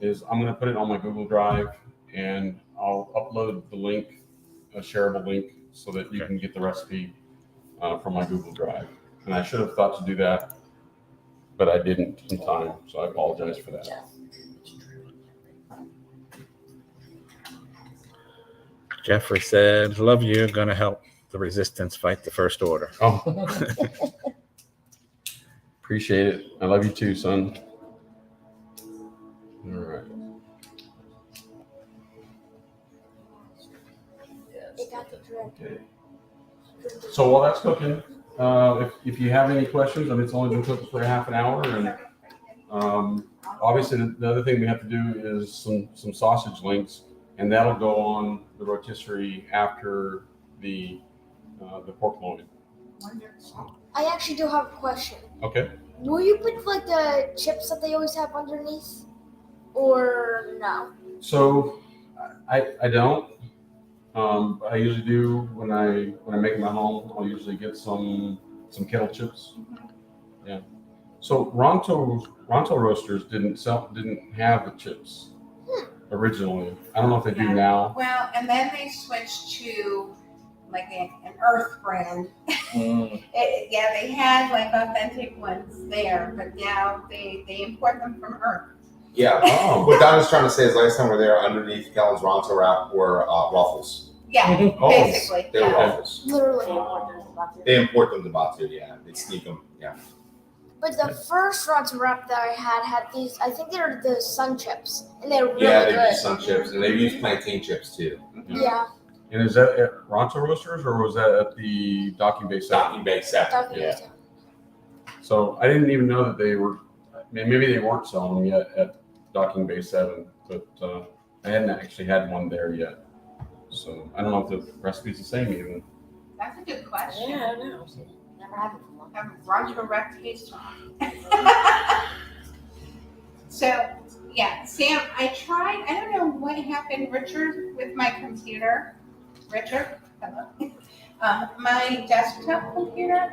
is I'm going to put it on my Google Drive and I'll upload the link, a shareable link, so that you can get the recipe from my Google Drive. And I should have thought to do that, but I didn't in time, so I apologize for that. Jeffrey said, love you, gonna help the resistance fight the first order. Oh, appreciate it. I love you too, son. All right. It got the drip. Okay. So while that's cooking, if you have any questions, I mean, it's only been cooking for half an hour, and obviously the other thing we have to do is some sausage links, and that'll go on the rotisserie after the pork loin. I actually do have a question. Okay. Will you put like the chips that they always have underneath, or no? So I don't. I usually do when I make them at home. I'll usually get some kettle chips. Yeah. So Ronto roasters didn't have the chips originally. I don't know if they do now. Well, and then they switched to like an Earth brand. Yeah, they had like authentic ones there, but now they import them from Earth. Yeah. Oh. What Donna's trying to say is last time we were there, underneath Kellen's Ronto wrap were ruffles. Yeah, Oh. basically. They were Yeah. ruffles. Literally. They import them to Batu, yeah. They sneak them, yeah. But the first Ronto wrap that I had these. I think they're the sun chips, and they're really Yeah, they good. use sun chips, and they use plantain chips too. Yeah. And is that at Ronto Roasters or was that at the Docking Bay 7? Docking Bay 7, Talking yeah. about So I didn't even know that they were. Maybe they weren't selling them yet at Docking Bay 7, but I hadn't actually had one there yet. So I don't know if the recipe's the same even. That's a good question. Yeah, I don't know. Never had it before. Have Roger Rec taste off. So, yeah, Sam, I tried. I don't know what happened, Richard, with my computer. Richard, hello. My desktop computer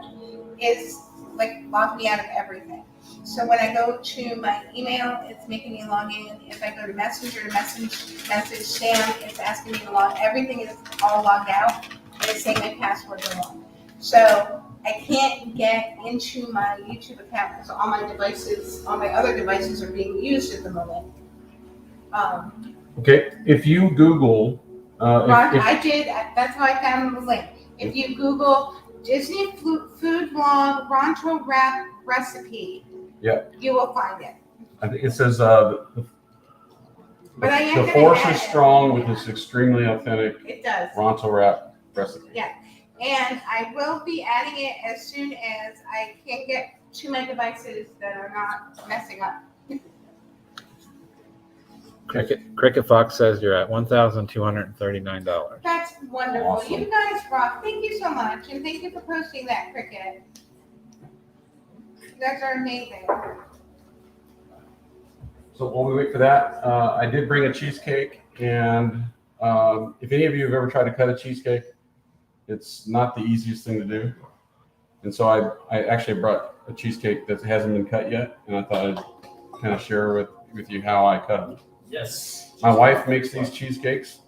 is like locked me out of everything. So when I go to my email, it's making me log in. If I go to Messenger to message Sam, it's asking me to log. Everything is all logged out, and it's saying my password is wrong. So I can't get into my YouTube account because all my other devices are being used at the moment. Okay, if you Google, I did. That's how I found the link. If you Google Disney food blog Ronto wrap recipe, you will find it. I think it says But I am the gonna force add is it. strong with this extremely authentic It does. Ronto wrap recipe. Yeah. And I will be adding it as soon as I can get to my devices that are not messing up. Cricket Fox says you're at $1,239. That's wonderful. Awesome. You guys rock. Thank you so much. And thank you for posting that, Cricket. You guys are amazing. So while we wait for that, I did bring a cheesecake, and if any of you have ever tried to cut a cheesecake, it's not the easiest thing to do. And so I actually brought a cheesecake that hasn't been cut yet, and I thought I'd kind of share with you how I cut them. Yes. My wife makes these cheesecakes.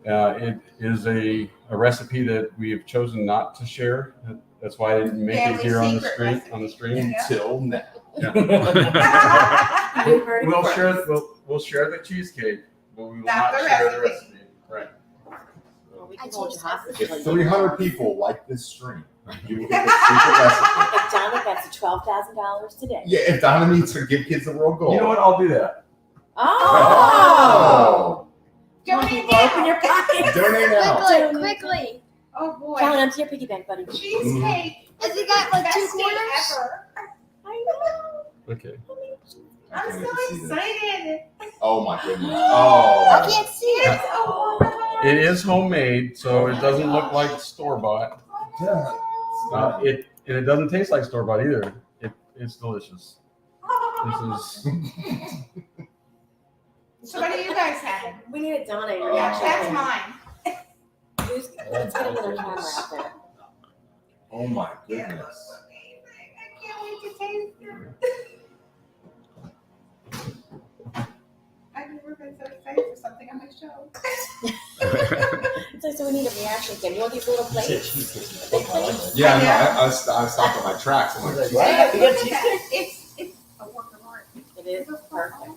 It is a recipe that we have chosen not to share. That's why I didn't make it Family here on the secret stream. recipe. On the stream. Until now. You heard it We'll first. share. We'll share the cheesecake, but we will Not not the share the recipe. recipe. Right. Well, we I can hold you choose hostage. If till you 300 get people like this stream, you will get the secret recipe. If Donna gets $12,000 today. Yeah, if Donna needs to give kids the world goal. You know what? I'll do that. Oh! Come on, Donate people, open now. your pockets. Donate now. Quickly. Oh boy. Count onto your piggy bank, buddy. Cheesecake. Has it got like Best 2 day quarters? ever. I know. Okay. I'm can't so wait to see that. excited. Oh my goodness. I Oh. can't see It's it. so wonderful. It is homemade, so it doesn't look like store bought. Yeah. It doesn't taste like store bought either. It's delicious. This is. So what do you guys have? We need a Donna Yeah, reaction. that's mine. Let's get another camera out there. Oh my goodness. I can't wait to taste it. I've never been so excited for something on my show. So we need a reaction cam. You want these little You said plates? cheesecake. Big plates? Yeah, no, I stopped at my tracks. I'm like, what? Yeah, you got cheesecake? It's a work of art. It is perfect.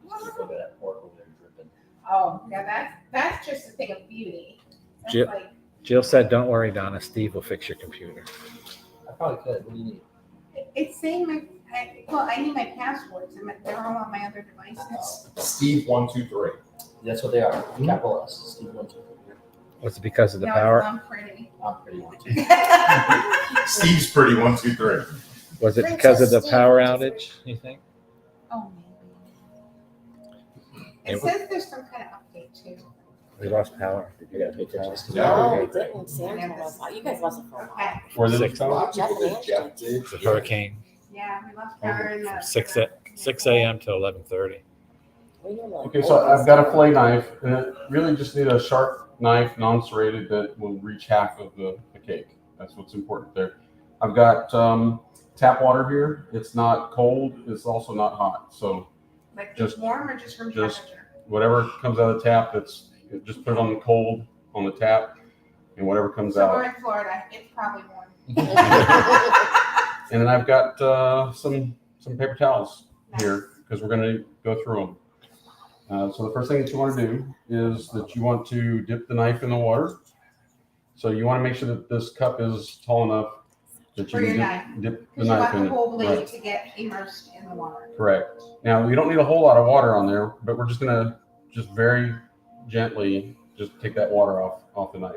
Look at that pork over there dripping. Oh, yeah, that's just a thing of beauty. That's Jill- like, Jill said, "Don't worry, Donna. Steve will fix your computer." I probably could. What do you need? it's saying I need my passwords and they're all on my other devices. Steve 123. That's what they are. Capital S. Steve Winter. Was it because of the No, power? I'm pretty. I'm pretty one too. Steve's pretty 123. Was it Princess because of the Steve, power which is outage? You think? Oh, maybe. It says there's some kind of update too. We lost power. You gotta pay attention to Yeah. No, that. we didn't. Sam told us. You guys lost it for a while. Okay. For this Six. A lot of Jeff people and did. Jeff did. It's a hurricane. Yeah, we lost power in the. 6 a.m. to 11:30. We were like, Okay, so I've got a fillet knife, and I really just need a sharp knife, non-serrated, that will reach half of the cake. That's what's important there. I've got tap water here. It's not cold. It's also not hot. So Like just- warm or just room just- temperature? whatever comes out of the tap, just put it on the cold on the tap, and whatever comes So out. we're in Florida. It's probably warm. And then I've got some paper towels here because we're going to go through them. So the first thing that you want to do is that you want to dip the knife in the water. So you want to make sure that this cup is tall enough that For you your can dip the Because you knife want in the it. whole blade Right. to get immersed in the water. Correct. Now you don't need a whole lot of water on there, but we're just going to just very gently just take that water off the knife.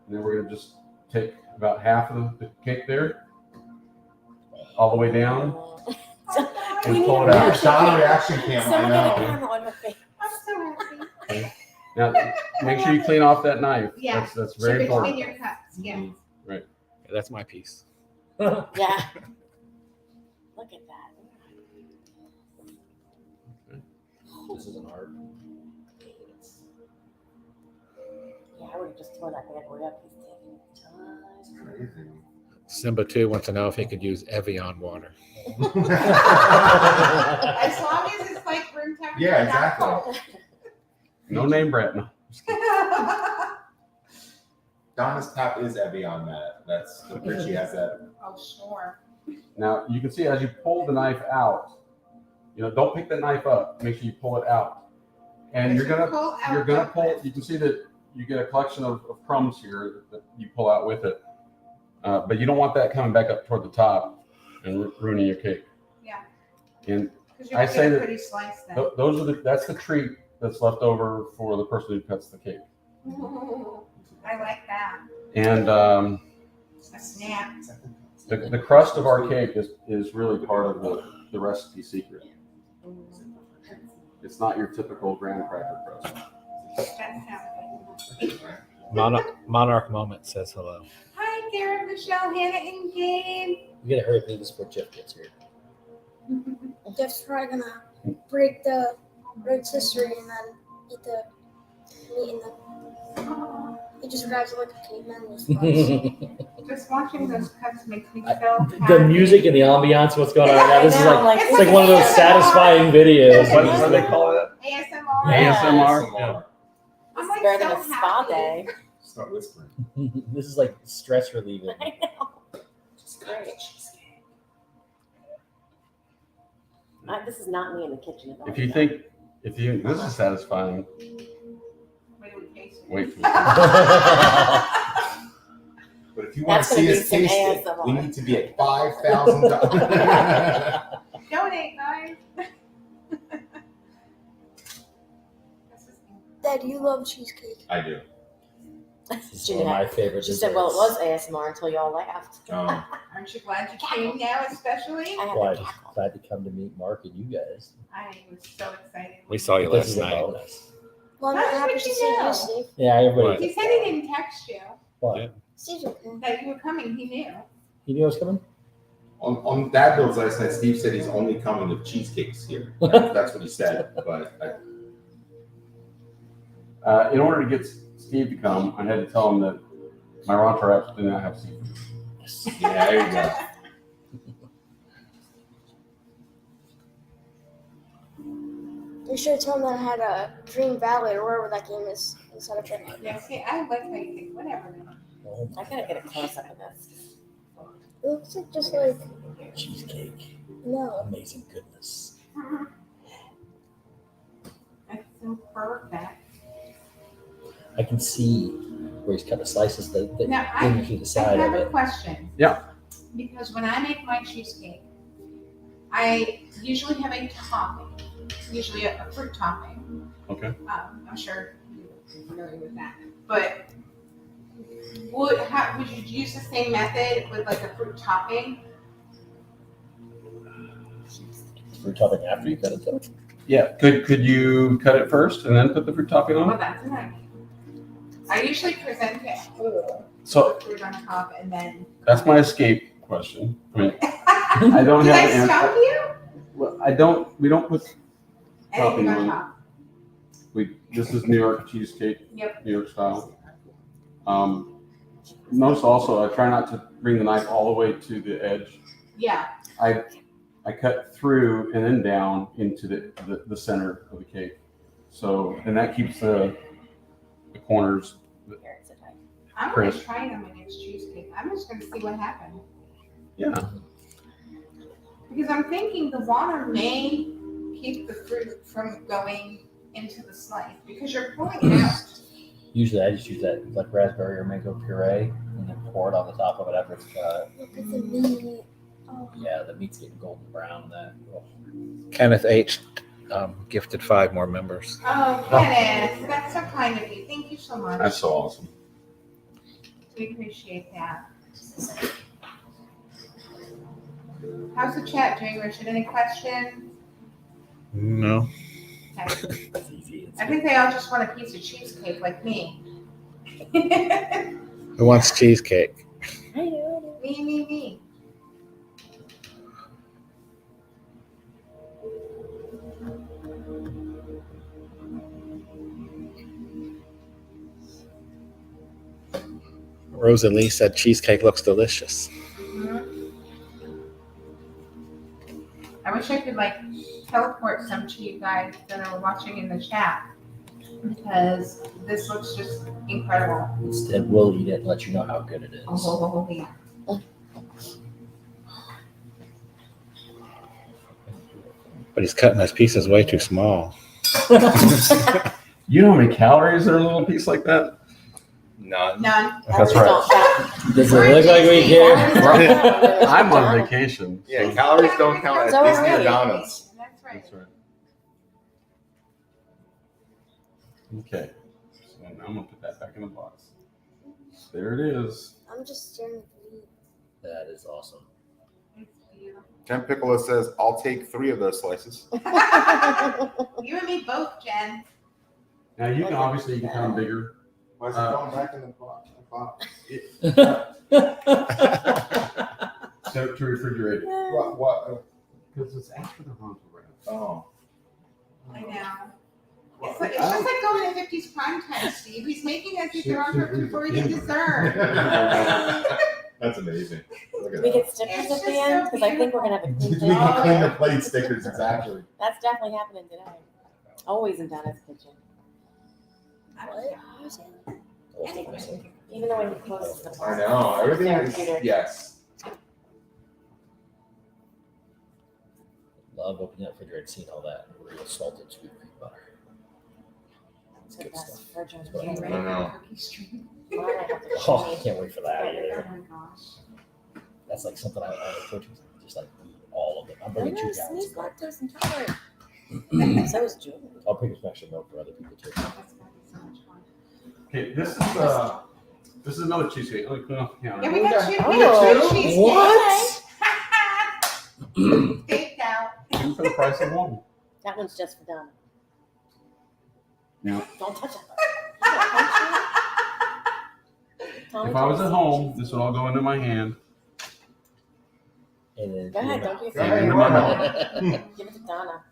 And then we're going to just take about half of the cake there, all the way down, We need pull a it out. reaction Donna cam. reaction cam. I Someone get a know. camera on her face. I'm so happy. Now, make sure you clean off that knife. Yeah. That's So very between important. your cuts, yeah. That's my piece. Yeah. Look at that. This is an art. Yeah, I would have just tore that bad boy up. He's taking time. Crazy. Simba 2 wants to know if he could use Evian water. As long as it's like room temperature. Yeah, not exactly. cold. No name brand. No. Donna's tap is Evian mat. That's the picture she has that. Oh, sure. Now you can see as you pull the knife out, don't pick the knife up. Make sure you pull it out, and you're gonna pull. You can see that you get a collection of crumbs here that you pull out with it, but you don't want that coming back up toward the top and ruining your cake. Yeah. And Because you I don't say get a that pretty slice then. that's the treat that's left over for the person who cuts the cake. I like that. And A snap. the crust of our cake is really part of the recipe secret. It's not your typical graham cracker crust. That sounds good. Monarch Moment says hello. Hi, Garrett, Michelle, Hannah, and Gabe. We gotta hurry up and do this before Jeff gets here. Jeff's probably gonna break the rotisserie and then eat the meat and then he just grabs it like a caveman and just bites. Just watching those cuts makes me so The happy. music and the ambiance, what's going on right now? This is like It's it's like one of those ASMR. satisfying videos. What do they call it? ASMR. ASMR. I'm like Better than so a spa happy. day. Start whispering. This is like stress relieving. I know. It's great. This is not me in the kitchen. If you this is satisfying, Wait, we taste it. wait for it. But if you want That's to gonna see be us some taste it, ASMR. we need to be at $5,000. Donate, guys. Dad, you love cheesecake. I do. This is one of my favorite She said, well, it desserts. was ASMR until y'all laughed. Aren't you glad you came now, especially? I had Glad, to cackle. glad to come to meet Mark and you guys. I was so excited. We saw you This last is a night. bonus. Well, I'm How not happy did to you see know? you, Steve. Yeah, everybody. He said he didn't text you What? Steve's okay. that you were coming. He knew. You knew I was coming? On Dad Bill's last night, Steve said he's only coming if cheesecakes here. That's what he said. But In order to get Steve to come, I had to tell him that my Ronto wraps did not have seafood. yeah, there you go. You should have told him that I had a Dream Valley or wherever that game is instead of it. Yeah, see, I like how you think, whatever. Oh, I gotta get a close up of this. It looks like just like cheesecake. no. Amazing goodness. That's so perfect. I can see where he's cut the slices that Now, into the I side have of a it. question. Yeah. Because when I make my cheesecake, I usually have a topping, usually a fruit topping. Okay. I'm sure you're familiar with that. But would you use the same method with like a fruit topping? Fruit topping after you cut it though. Yeah. Could you cut it first and then put the fruit topping Well, on? that's an idea. I usually present it whole, So with fruit on top, and then. that's my escape question. I mean, I don't Did have I an answer. stump you? Well, we don't put Anything Topping on on. top. this is New York cheesecake, Yep. New York style. Notice also, I try not to bring the knife all the way to the edge. Yeah. I cut through and then down into the center of the cake. So, and that keeps the corners. Here, it's a type. I'm gonna Chris. try it on my next cheesecake. I'm just gonna see what happens. Yeah. Because I'm thinking the water may keep the fruit from going into the slice because you're pulling it out. Usually I just use that like raspberry or mango puree and then pour it on the top of it after it's cut. Look at the meat. Oh. Yeah, the meat's getting golden brown and that. Oh. Kenneth H. Gifted 5 more members. Oh, Kenneth, that's so kind of you. Thank you so much. That's so awesome. We appreciate that. How's the chat doing, Richard? Any questions? No. Okay. It's easy. I think they all just want a piece of cheesecake like me. Who wants cheesecake? Me. Rosalie said cheesecake looks delicious. Mhm. I wish I could like teleport some to you guys that are watching in the chat because this looks just incredible. Instead, we'll eat it and let you know how good it is. Oh, yeah. But he's cutting his pieces way too small. You know how many calories are in a little piece like that? None. None. That's right. Don't count. Does it look like we care? I'm on vacation. Yeah, calories don't count at So Disney or right. Donuts. That's right. That's right. Okay. So now I'm gonna put that back in the box. There it is. I'm just staring at the meat. That is awesome. It's beautiful. Jen Piccola says, I'll take 3 of those slices. You and me both, Jen. Now you can obviously you can cut them bigger. Why is it going back in the box? To refrigerate it. What? Because it's after the Ronto wrap. Oh. I know. It's just like going to 50s prime time, Steve. He's making us eat the Ronto before we get dessert. That's amazing. Look Do at we that. get stickers It's at just the end? so Because I think we're gonna have a We clean can kitchen. clean the plate stickers, exactly. That's definitely happening today. Always in Donna's kitchen. Even though when he closes the I know, everything is, therapeutic. yes. Love opening up refrigerator and seeing all that real salted sweet cream butter. It's the best fridge on I the don't know. Oh, I can't wait for that either. Oh my gosh. That's like something I approach just like eat all of it. I'm bringing 2 gallons. Sneeze lactose intolerant. So is Julie. I'll pick some extra milk for other people too. That's gotta be so much fun. Okay, this is another cheesecake. Let me clean off the counter. Yeah, we got two. We Oh. got two cheesecakes. What? Baked out. Two for the price of one. That one's just for Donna. Yeah. Don't touch it. If I was at home, this would all go into my hand. And then Go ahead, don't be Go ahead, afraid. you are. Give it to Donna.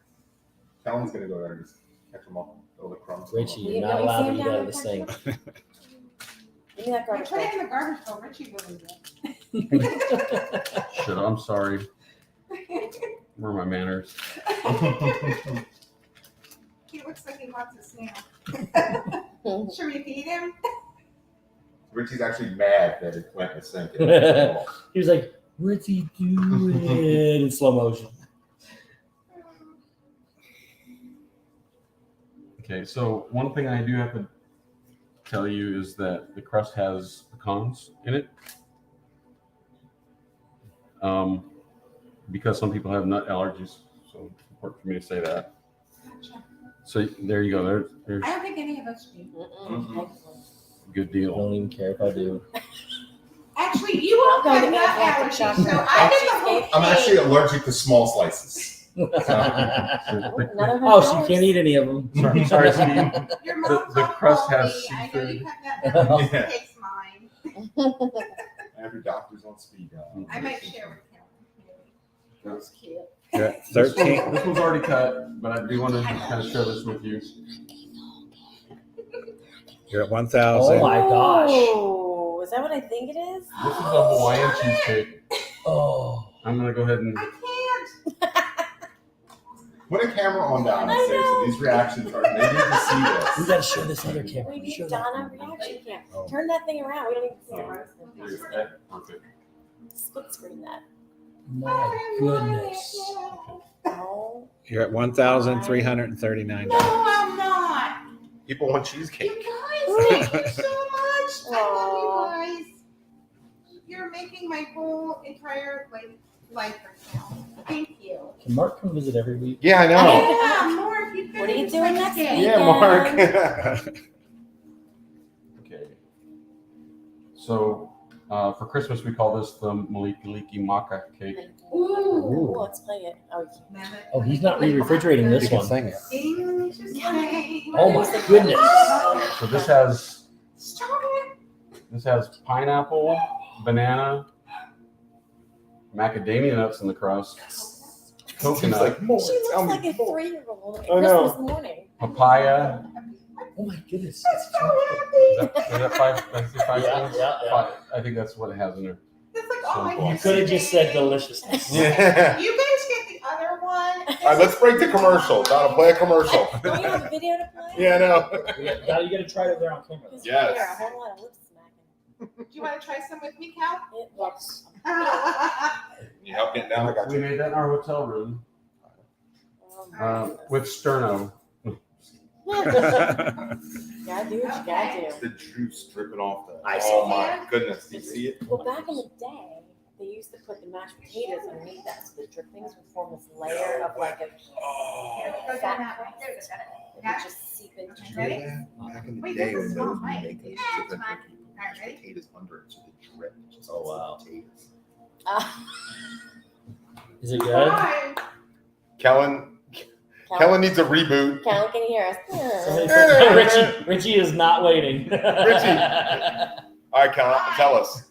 Kellen's gonna go there and just catch them all, all the crumbs. Richie, You you're know not you allowed see to him eat down out there of this thing. Give me that I garbage put it bag. in the garbage for Richie really good. Shit, I'm sorry. Where are my manners? He looks like he wants a snail. Should we feed him? Richie's actually mad that it went in the sink. He was like, "What's he doing?" in slow motion. Okay, so one thing I do have to tell you is that the crust has pecans in it. Because some people have nut allergies, so it's important for me to say that. Gotcha. So there you go. There's I don't think any of us do. Mm-mm. a good I deal. don't even care if I do. Actually, you won't I'm have going to nut get allergies, chocolate. so I get the whole thing. I'm actually allergic to small slices. Another Oh, $100. so you can't eat any of them. Sorry, Steve. Your mom's the all crust has salty. I know you seafood. have that milk. Yeah. Takes mine. Every doctor's on speed dial. I might share with him. Maybe. That's cute. You're at This 13. one's already cut, but I do want to kind of share this with you. You're at 1,000. Oh my gosh. Oh, is that what I think it is? This is a Hawaiian cheesecake. Oh. I'm gonna go ahead and I can't. Put a camera on Donna, I seriously. know. These reactions are, they need to see We this. gotta show this other camera. We Show need that. Donna reaction cam. Oh. Turn that thing around. We don't even see it Oh. roasting. Perfect. Split screen that. My goodness. Oh, You're at $1,339. No, I'm not. People want You cheesecake. guys, thank you so much. I love you guys. You're making my whole entire life right now. Thank you. Can Mark come visit every week? Yeah, I know. Yeah, more if you could. What are you doing next week? Yeah, Mark. Okay. So for Christmas we call this the Maliki Maka cake. Ooh, let's play it. Oh, Oh, he's not re-refrigerating this You can one. sing it. Oh my goodness. So this has Stop pineapple, banana, macadamia nuts in the crust, Seems coconut, like more. she Tell looks me like a more. 3-year-old at I know. Christmas morning. papaya. Oh my goodness. Is that five? That's the five Yeah, things? yeah, yeah. Five. I think that's what it has in there. That's like all my You kids could have today. just said deliciousness. Yeah. You guys get the other one. All right, let's break the commercial. Donna, play a commercial. Don't you have a video to play? Yeah, I know. Now you gotta try it there on camera. Because Yes. we hear a whole lot of lip smacking. Do you want to try some with me, Cal? It looks. You help get down. I got We you. made that in our hotel room with sterno. Gotta do what you gotta do. The juice dripping off the. I Oh see my goodness. Do you see it? Well, back in the day, they used to put the mashed potatoes underneath that, so the drippings would form this layer of like a Oh. fat crust. It would just seep into the Ready? Yeah, back in the Wait, day this is when those not mine. make those Yeah, it's different mine. mashed All right, ready? potatoes under it, so they drip. Just Oh, wow. potatoes. Is it good? Fine. Kellen needs a reboot. Callan, can you hear us? Somebody- Richie is not waiting. All right, Kellen, tell us.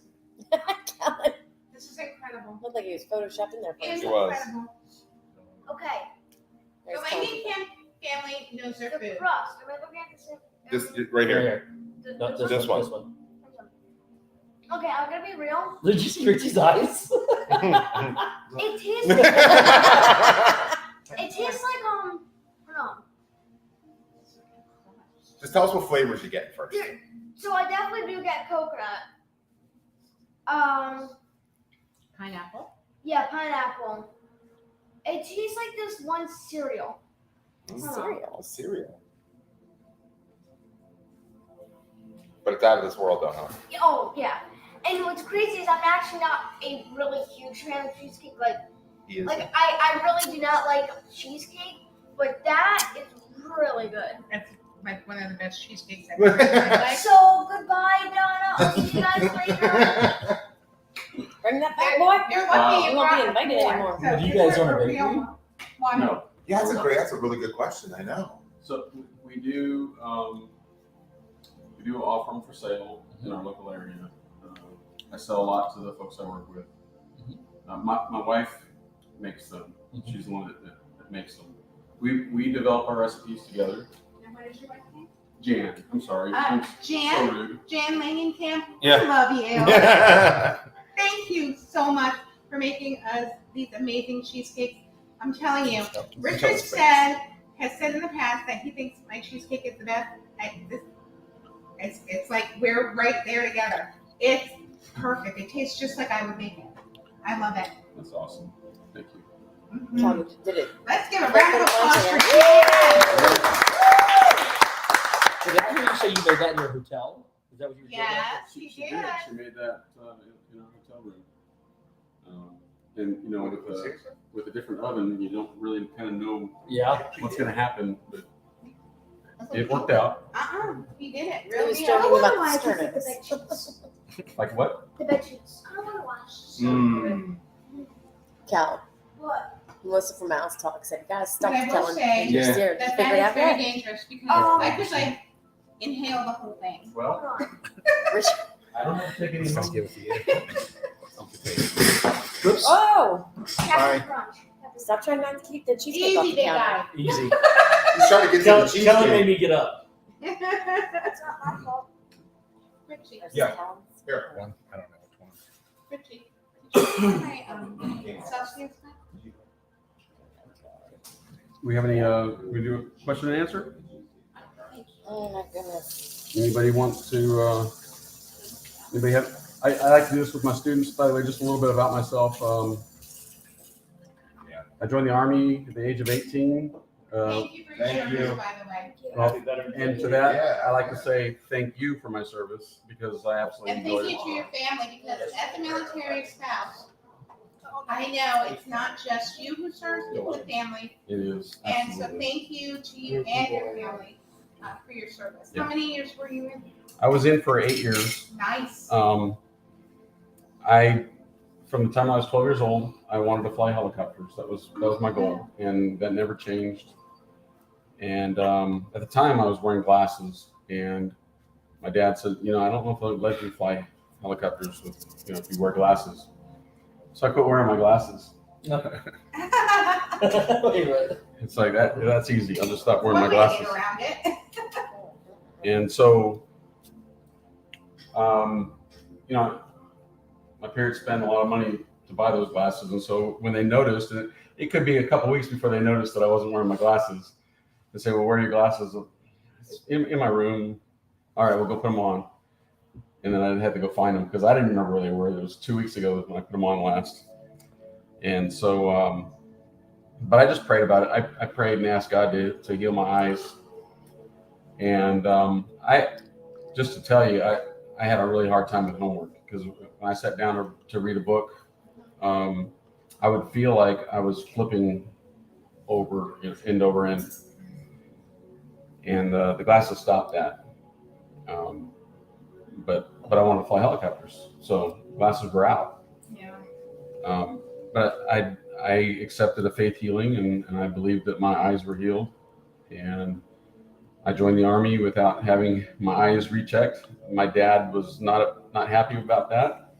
Callan This is incredible. looked like he was photoshopped in there for It's you. was. incredible. Okay. The Langenkamp family knows their The food. crust. Am I looking at the same? This right here. No, This one. This one. Okay, I'm gonna be real. Did you see Richie's eyes? It tastes. It tastes like hold on. Just tell us what flavors you get first. So I definitely do get coconut. Pineapple. Yeah, pineapple. It tastes like this one cereal. Cereal. But it's out of this world, though, huh? Oh yeah. And what's crazy is I'm actually not a really huge fan of cheesecake. He is. Like I really do not like cheesecake, but that is really good. That's like one of the best cheesecakes I've ever had. So goodbye, Donna. I'll see you guys later. Bring that back, boy. You're lucky You you won't be brought invited more. anymore. So Do you this guys is own a a bakery? real one. No. Yeah, that's a really good question. I know. So we do offer them for sale in our local area. I sell a lot to the folks I work with. My wife makes them. She's the one that makes them. We develop our recipes together. And what is your wife's name? Jan, I'm sorry. I'm so Jan. rude. Jan Langenkamp. Yeah. I love you. Thank you so much for making us these amazing cheesecakes. I'm telling you, Richard has said in the past that he thinks my cheesecake is the best. It's like we're right there together. It's perfect. It tastes just like I would make it. I love it. That's awesome. Thank you. Mhm. Tom did it. Let's give a round of applause for Jan. Did I hear you say you made that in your hotel? Is that what you were doing? Yes, She you did. did. She made that in our hotel room. And with a different oven, you don't really kind of know Yeah. what's going to happen, but it worked out. He did it. He Really was did. joking wonder about why the I just took the turnips. bed sheets. Like what? The bed sheets. I don't want to wash. Mm. Cal, What? Melissa from Mouse Talk said, you guys stop But I will telling say your Yeah. steer. That Figure it that out is very yet. dangerous because Oh. I could like inhale the whole thing. Well, Hold on. Rich- I don't have to take any Let's home. give it to you. Oops. Oh, Captain Crunch. stop trying not to keep the cheesecake off Easy, the big counter. guy. Easy. He's trying to get to the Kelly made cheesecake. me get up. That's not my fault. Richie, Yeah. Talons. Here. One. I don't know which one. Richie. Did you see my Celsius cup? We have any, we do a question and answer? Oh my goodness. Anybody want to, anybody have, I like to do this with my students, by the way, just a little bit about myself. I joined the Army at the age of 18. Thank you for your thank service, you. by the way. Well, and to that, I like to say thank you for my service because I absolutely And enjoyed thank it. you to your family because as a military spouse, I know it's not just you who serves, but the family. It is. And so Absolutely. thank you to you and your family for your service. How Yeah. many years were you in? I was in for 8 years. Nice. From the time I was 12 years old, I wanted to fly helicopters. That was my goal, and that never changed. And at the time, I was wearing glasses, and my dad said, I don't know if I'll let you fly helicopters with, if you wear glasses. So I quit wearing my glasses. Wait. It's like that's easy. I'll just stop wearing my One way to get glasses. around it. And so, my parents spent a lot of money to buy those glasses. And so when they noticed, and it could be a couple weeks before they noticed that I wasn't wearing my glasses, they say, well, where are your glasses? In my room. All right, we'll go put them on. And then I had to go find them because I didn't remember where they were. It was 2 weeks ago when I put them on last. And so, but I just prayed about it. I prayed and asked God to heal my eyes. And just to tell you, I had a really hard time with homework because when I sat down to read a book, I would feel like I was flipping over, end over end. And the glasses stopped that. But I wanted to fly helicopters, so glasses were out. Yeah. But I accepted a faith healing, and I believed that my eyes were healed. And I joined the Army without having my eyes rechecked. My dad was not happy about that.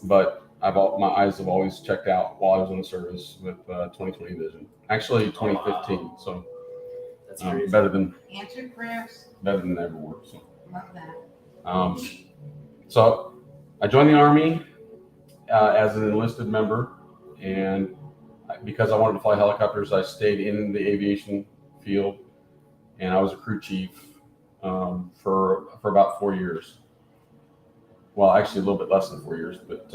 But my eyes have always checked out while I was in the service with 20/20 vision. Actually, 2015. So That's crazy. Answered prayers. better than ever work. So. Love that. So I joined the Army as an enlisted member, and because I wanted to fly helicopters, I stayed in the aviation field, and I was a crew chief for about 4 years. Well, actually, a little bit less than 4 years, but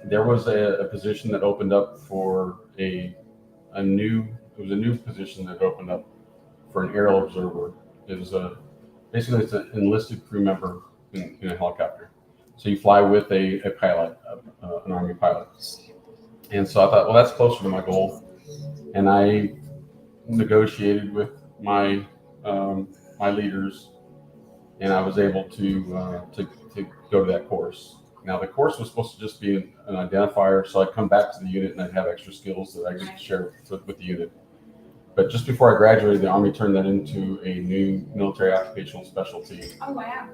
there was a position that opened up for a new position that opened up for an aerial observer. It was basically it's an enlisted crew member in a helicopter. So you fly with a pilot, an Army pilot. And so I thought, well, that's closer to my goal. And I negotiated with my my leaders, and I was able to go to that course. Now the course was supposed to just be an identifier, so I'd come back to the unit and I'd have extra skills that I could share with the unit. But just before I graduated, the Army turned that into a new military occupational specialty. Oh, wow.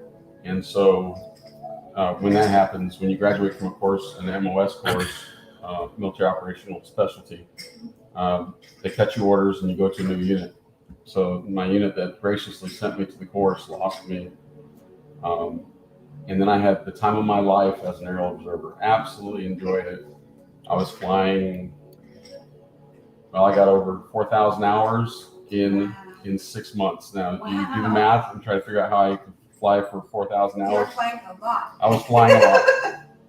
And so when that happens, when you graduate from a course, an MOS course, military operational specialty, they cut you orders and you go to a new unit. So my unit that graciously sent me to the course lost me. And then I had the time of my life as an aerial observer. Absolutely enjoyed it. I was flying. Well, I got over 4,000 hours in 6 months. Now, you do the math and try to figure out how I could fly for 4,000 hours. You're flying a lot. I was flying a lot.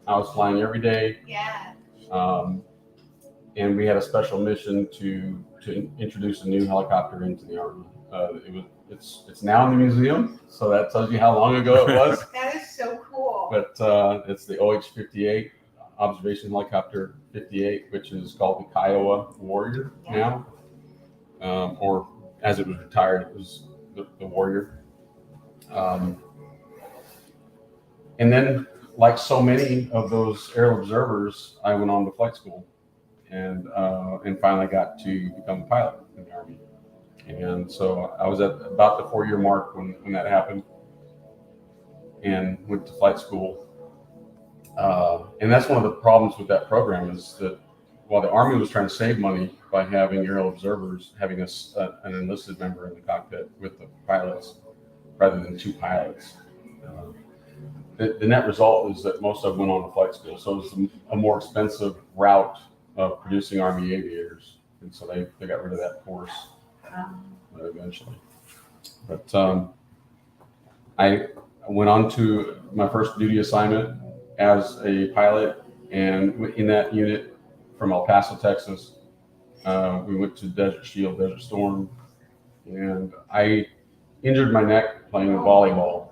I was flying every day. Yeah. And we had a special mission to introduce a new helicopter into the Army. It's now in the museum, so that tells you how long ago it was. That is so cool. But it's the OH-58 Observation Helicopter 58, which is called the Kiowa Warrior now, or as it was retired, it was the Warrior. And then, like so many of those aerial observers, I went on to flight school, and finally got to become a pilot in the Army. And so I was at about the 4-year mark when that happened, and went to flight school. And that's one of the problems with that program is that while the Army was trying to save money by having aerial observers, having an enlisted member in the cockpit with the pilots rather than 2 pilots, the net result is that most of them went on to flight school. So it was a more expensive route of producing Army aviators. And so they got rid of that course eventually. But I went on to my first duty assignment as a pilot, and in that unit from El Paso, Texas, we went to Desert Shield, Desert Storm, and I injured my neck playing volleyball.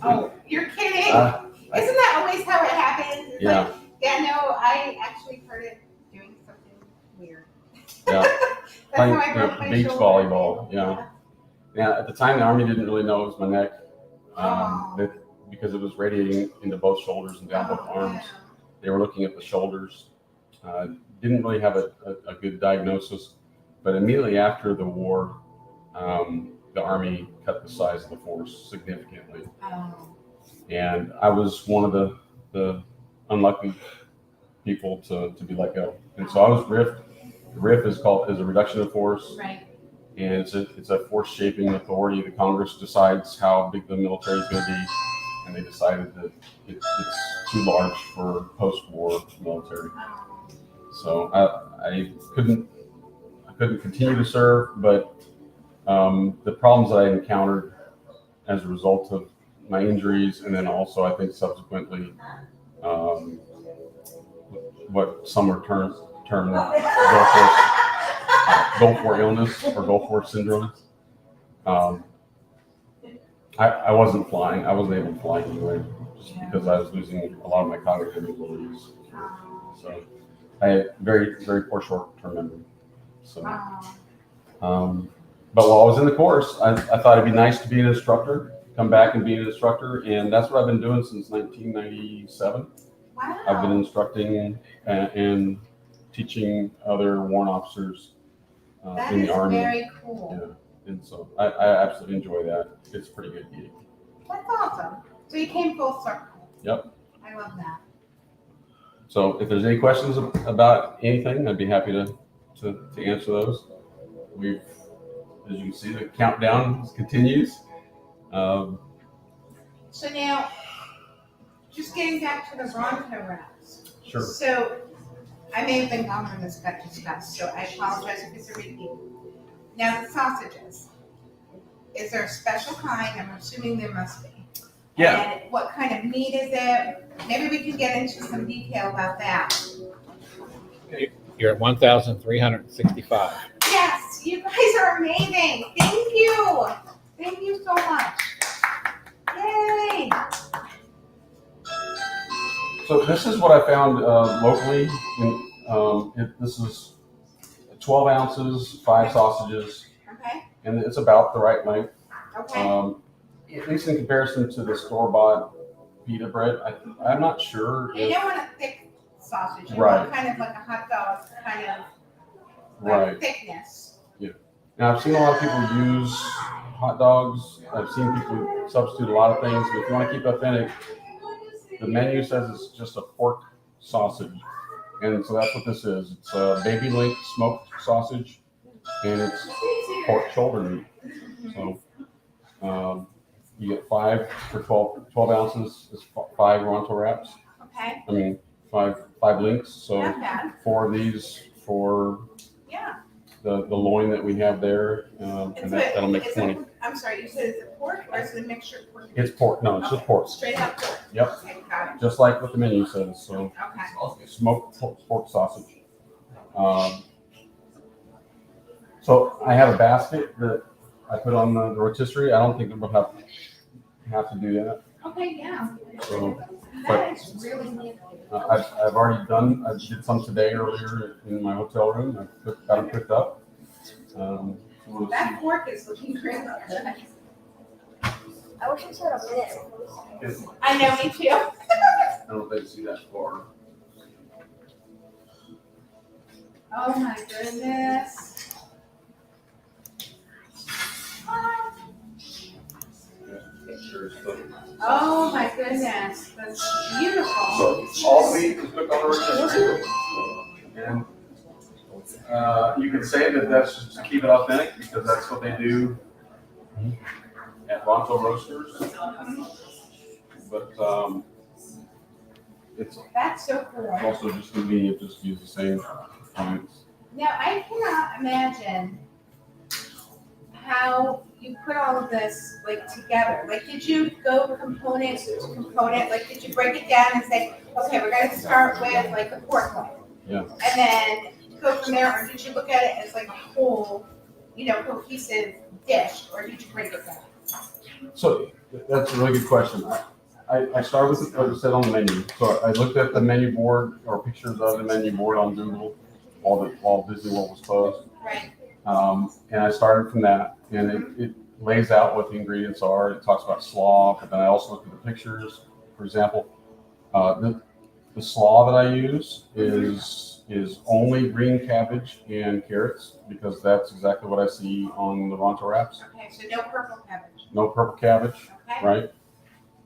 Oh, you're kidding? Isn't that always how it happens? It's Yeah. Like, yeah, no, I actually heard it doing something weird. Yeah. That's Playing how I broke my beach shoulder. volleyball. Yeah. Yeah. At the time, the Army didn't really know it was my neck because it was radiating into both shoulders and down both arms. They were looking at the shoulders. Didn't really have a good diagnosis, but immediately after the war, the Army cut the size of the force significantly. And I was one of the unlucky people to be let go. And so I was RIF'd. The RIF is a reduction of force. Right. And it's a force shaping authority. The Congress decides how big the military is going to be. And they decided that it's too large for post-war military. So I couldn't continue to serve, but the problems that I encountered as a result of my injuries, and then also I think subsequently what some are termed Gulf War illness or Gulf War syndrome. I wasn't flying. I wasn't able to fly anyway, just because I was losing a lot of my cognitive abilities. So I had very, very poor short-term memory. So, but while I was in the course, I thought it'd be nice to be an instructor, come back and be an instructor, and that's what I've been doing since 1997. Wow. I've been instructing and teaching other warrant officers That in is the Army. very cool. Yeah. And so I absolutely enjoy that. It's a pretty good gig. That's awesome. So you came full circle. Yep. I love that. So if there's any questions about anything, I'd be happy to answer those. We've, as you can see, the countdown continues. So now, just getting back to the Ronto wraps. Sure. So I may have been gone when this got discussed, so I apologize if it's a repeat. Now the sausages. Is there a special kind? I'm assuming there must be. Yeah. And what kind of meat is it? Maybe we can get into some detail about that. You're at 1,365. Yes, you guys are amazing. Thank you. Thank you so much. Yay. So this is what I found locally. This is 12 ounces, 5 sausages, Okay. and it's about the right length. Okay. At least in comparison to the store-bought pita bread, I'm not sure. You don't want a thick sausage. You Right. want kind of like a hot dog kind of Right. thickness. Yeah. Now I've seen a lot of people use hot dogs. I've seen people substitute a lot of things. But if you want to keep it authentic, the menu says it's just a pork sausage, and so that's what this is. It's a baby link smoked sausage, and it's pork shoulder meat. So you get 5 for 12 ounces. Is 5 Ronto wraps. Okay. I mean, five links. So Not bad. 4 of these for Yeah. the loin that we have there, and that'll make 20. I'm sorry, you said it's a pork or is it a mixture of pork? It's pork. No, it's just pork. Straight up pork. Yep. Okay, got it. Just like what the menu says. So Okay. smoked pork sausage. So I have a basket that I put on the rotisserie. I don't think we'll have to do that. Okay, yeah. So, That is really neat. I've already done. I did some today earlier in my hotel room. I got them picked up. We'll That see. pork is looking great. I wish I said a minute. I know, me too. I don't know if they can see that far. Oh my goodness. Pictures, but- Oh my goodness. That's beautiful. So all the meat is cooked on the rotisserie, and you can say that that's just to keep it authentic because that's what they do at Ronto Roasters. But it's That's so cool. also just convenient just to use the same components. Now, I cannot imagine how you put all of this like together. Like, did you go component to component? Like, did you break it down and say, okay, we're gonna start with like the pork loin, Yeah. and then go from there, or did you look at it as like a whole, cohesive dish, or did you break it down? So that's a really good question. I started with what it said on the menu. So I looked at the menu board or pictures of the menu board on Google while Disney World was closed. Right. And I started from that, and it lays out what the ingredients are. It talks about slaw, but then I also looked at the pictures. For example, the slaw that I use is only green cabbage and carrots because that's exactly what I see on the Ronto wraps. Okay, so no purple cabbage. No purple cabbage, Okay. right?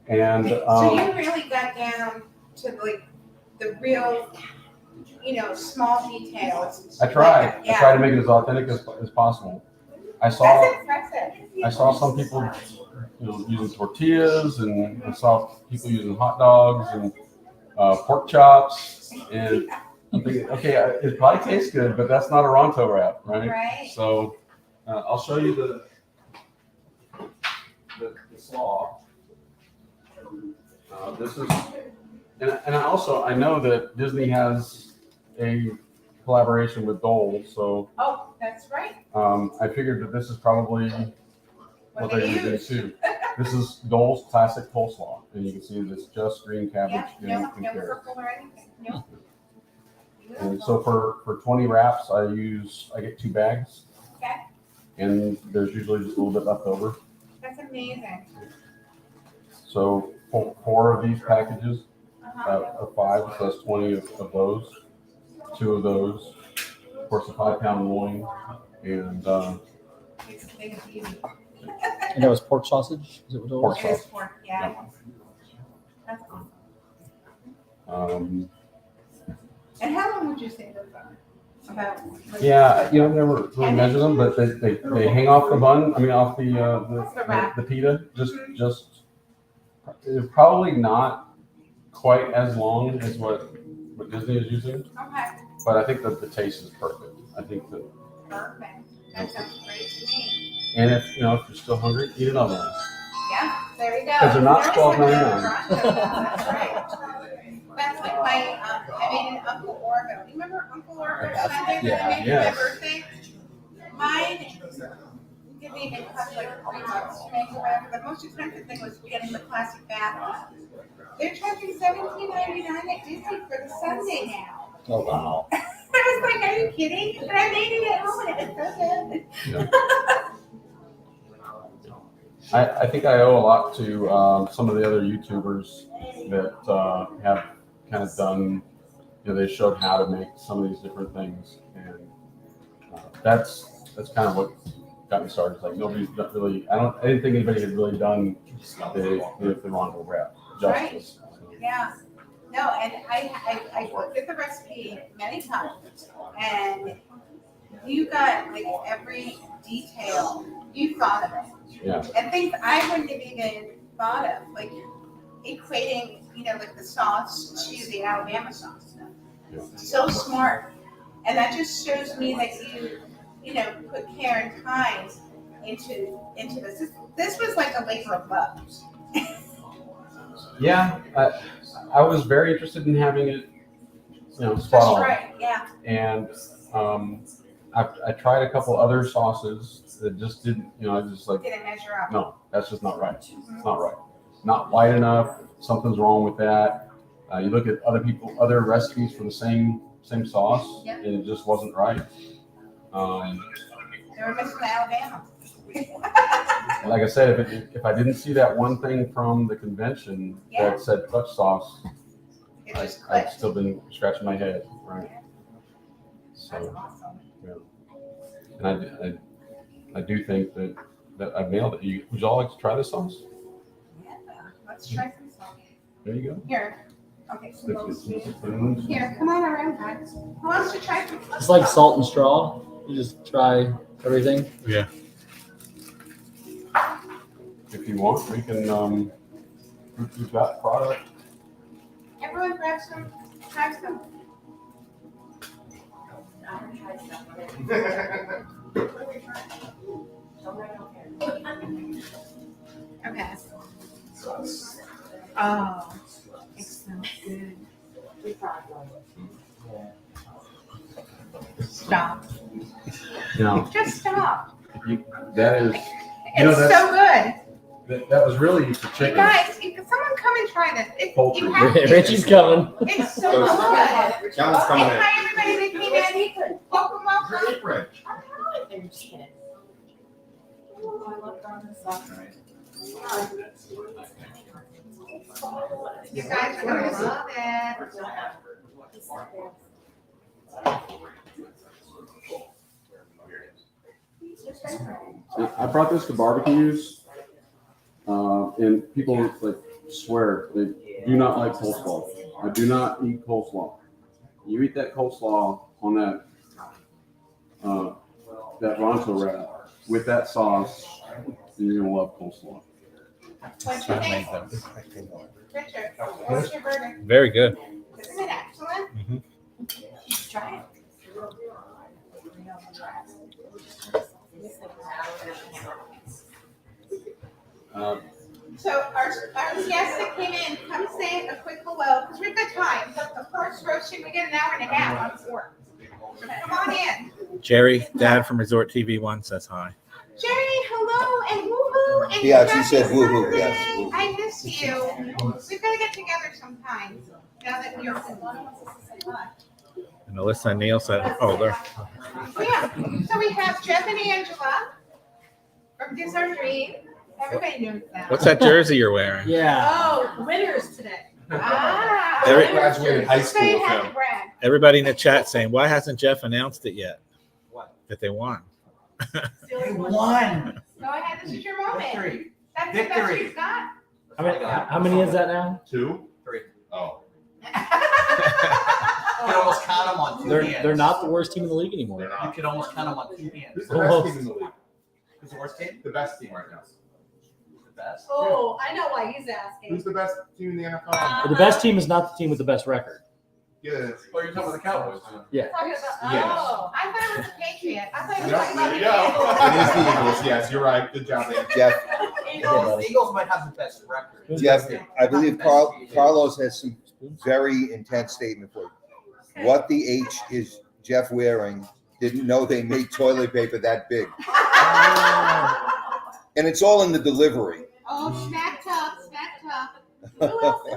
And So you really got down to like the real, small details. I tried. Like, yeah. I tried to make it as authentic as possible. I That's saw impressive. some people, using tortillas, and I saw people using hot dogs and pork chops, and I'm thinking, okay, it probably tastes good, but that's not a Ronto wrap, right? Right. So I'll show you the slaw. This is, and I know that Disney has a collaboration with Dole, so Oh, that's right. I figured that this is probably what they're they going to do use. too. This is Dole's classic coleslaw, and you can see that it's just green cabbage Yeah, and no carrots. purple or anything. No. And so for 20 wraps, I get 2 bags, Okay, and there's usually just a little bit left over. that's amazing. So 4 of these packages Uh-huh. of 5, so that's 20 of those. 2 of those, of course, a 5-pound loin, and It's a big beauty. And that was pork sausage? Is it what it was? Pork It is pork, yeah. That's awesome. And how long would you say those are? About. Yeah, you know, I've never really measured them, but they hang off the bun. I mean, off The wrap. the pita. Just they're probably not quite as long as what Disney is using, Okay, but I think that the taste is perfect. I think that, perfect. That sounds great to me. and if if you're still hungry, eat another one. Yeah, there you go. 'Cause they're not There is $12.99. something about Ronto. That's right. That's like my, I made an Uncle Orville. You remember Uncle Orville Sunday that I made for my birthday? Mine didn't even cost like $3 to make or whatever. The most expensive thing was getting the plastic bath. They're charging $17.99 at Disney for the Sunday now. Oh wow. I was like, are you kidding? And I made it at home and it was so good. I think I owe a lot to some of the other YouTubers that have kind of done, they showed how to make some of these different things, and that's kind of what got me started. It's like nobody's not really, I didn't think anybody had really done the Ronto wrap justice. Right. Yeah. No, and I looked at the recipe many times, and you got like every detail. You thought of it. Yeah. And things I wouldn't have even thought of, like equating, like the sauce to the Alabama sauce. Yeah. So smart. And that just shows me that you put care and time into this. This was like a labor of love. Yeah, I was very interested in having it, spot That's on. right, yeah. And I tried a couple other sauces that just didn't, I just like, Didn't measure up. no, that's just not right. It's not right. Not light enough. Something's wrong with that. You look at other recipes for the same sauce, Yeah. and it just wasn't right. They were missing the Alabama. Like I said, if I didn't see that one thing from the convention Yeah. that said clutch sauce, It just I've clicked. still been scratching my head, right? That's So, awesome. and I do think that I've nailed it. Would y'all like to try this sauce? Yeah. Let's try some sauce. There you go. Here. Okay. Stick it to the spoons. Here, come on around, guys. Who wants to try some? It's like salt and straw. You just try everything. Yeah. If you want, we can. We've got product. Everyone grab some. Try some. Okay. Oh, it smells good. Stop. Just stop. That is. It's so good. That was really for You chicken. guys, someone come and try this. Poultry. You have to. Richie's coming. It's so good. John's coming in. Hi, everybody that came in. Welcome, welcome. You guys are gonna love it. I brought this to barbecues, and people like swear they do not like coleslaw. I do not eat coleslaw. You eat that coleslaw on that Ronto wrap with that sauce, and you're gonna love coleslaw. What'd you think? Richard, what's your burger? Very good. Isn't it excellent? Mhm. Try it. So our guests that came in, come say a quick hello, because we've got time. The first roasting, we get an hour and a half on 4. So come on in. Jerry, Dad from Resort TV One says hi. Jerry, hello, and woohoo. And Yeah, she happy said woohoo, Sunday. yes, woohoo. I miss you. We've got to get together sometime, now that you're And Alyssa and Neil said, oh, they're. Oh, yeah. So we have Jeff and Angela from Dessert Dream. Everybody knows that. What's that jersey you're wearing? Yeah. Oh, winners today. Ah. Every- Graduated high school Say with happy him. Brad. Everybody in the chat saying, why hasn't Jeff announced it yet? What? That they won. They won. Go ahead, this is your moment. Victory. That's the best Victory. you've got. How many is that now? 2, 3. Oh. Oh, It almost They're not the worst team in the league anymore. You can almost count them on 2 hands. Who's the best team in the league? Who's the worst team? The best team right now. The best. Oh, I know why he's asking. Who's the best team in the NFL? The best team is not the team with the best record. Yeah. Oh, you're talking about the Cowboys. Yeah. Talking about, Yes. oh, I thought it was the Patriots. I thought it was Yep, talking there about you the go. It is Eagles. the Eagles. Yes, you're right. Good job, Dan. Jeff, Eagles might have the best record. Jeff, I believe Carlos has some very intense statement for you. What the H is Jeff wearing? Didn't know they made toilet paper that big. And it's all in the delivery. Oh, smack talk, smack talk. who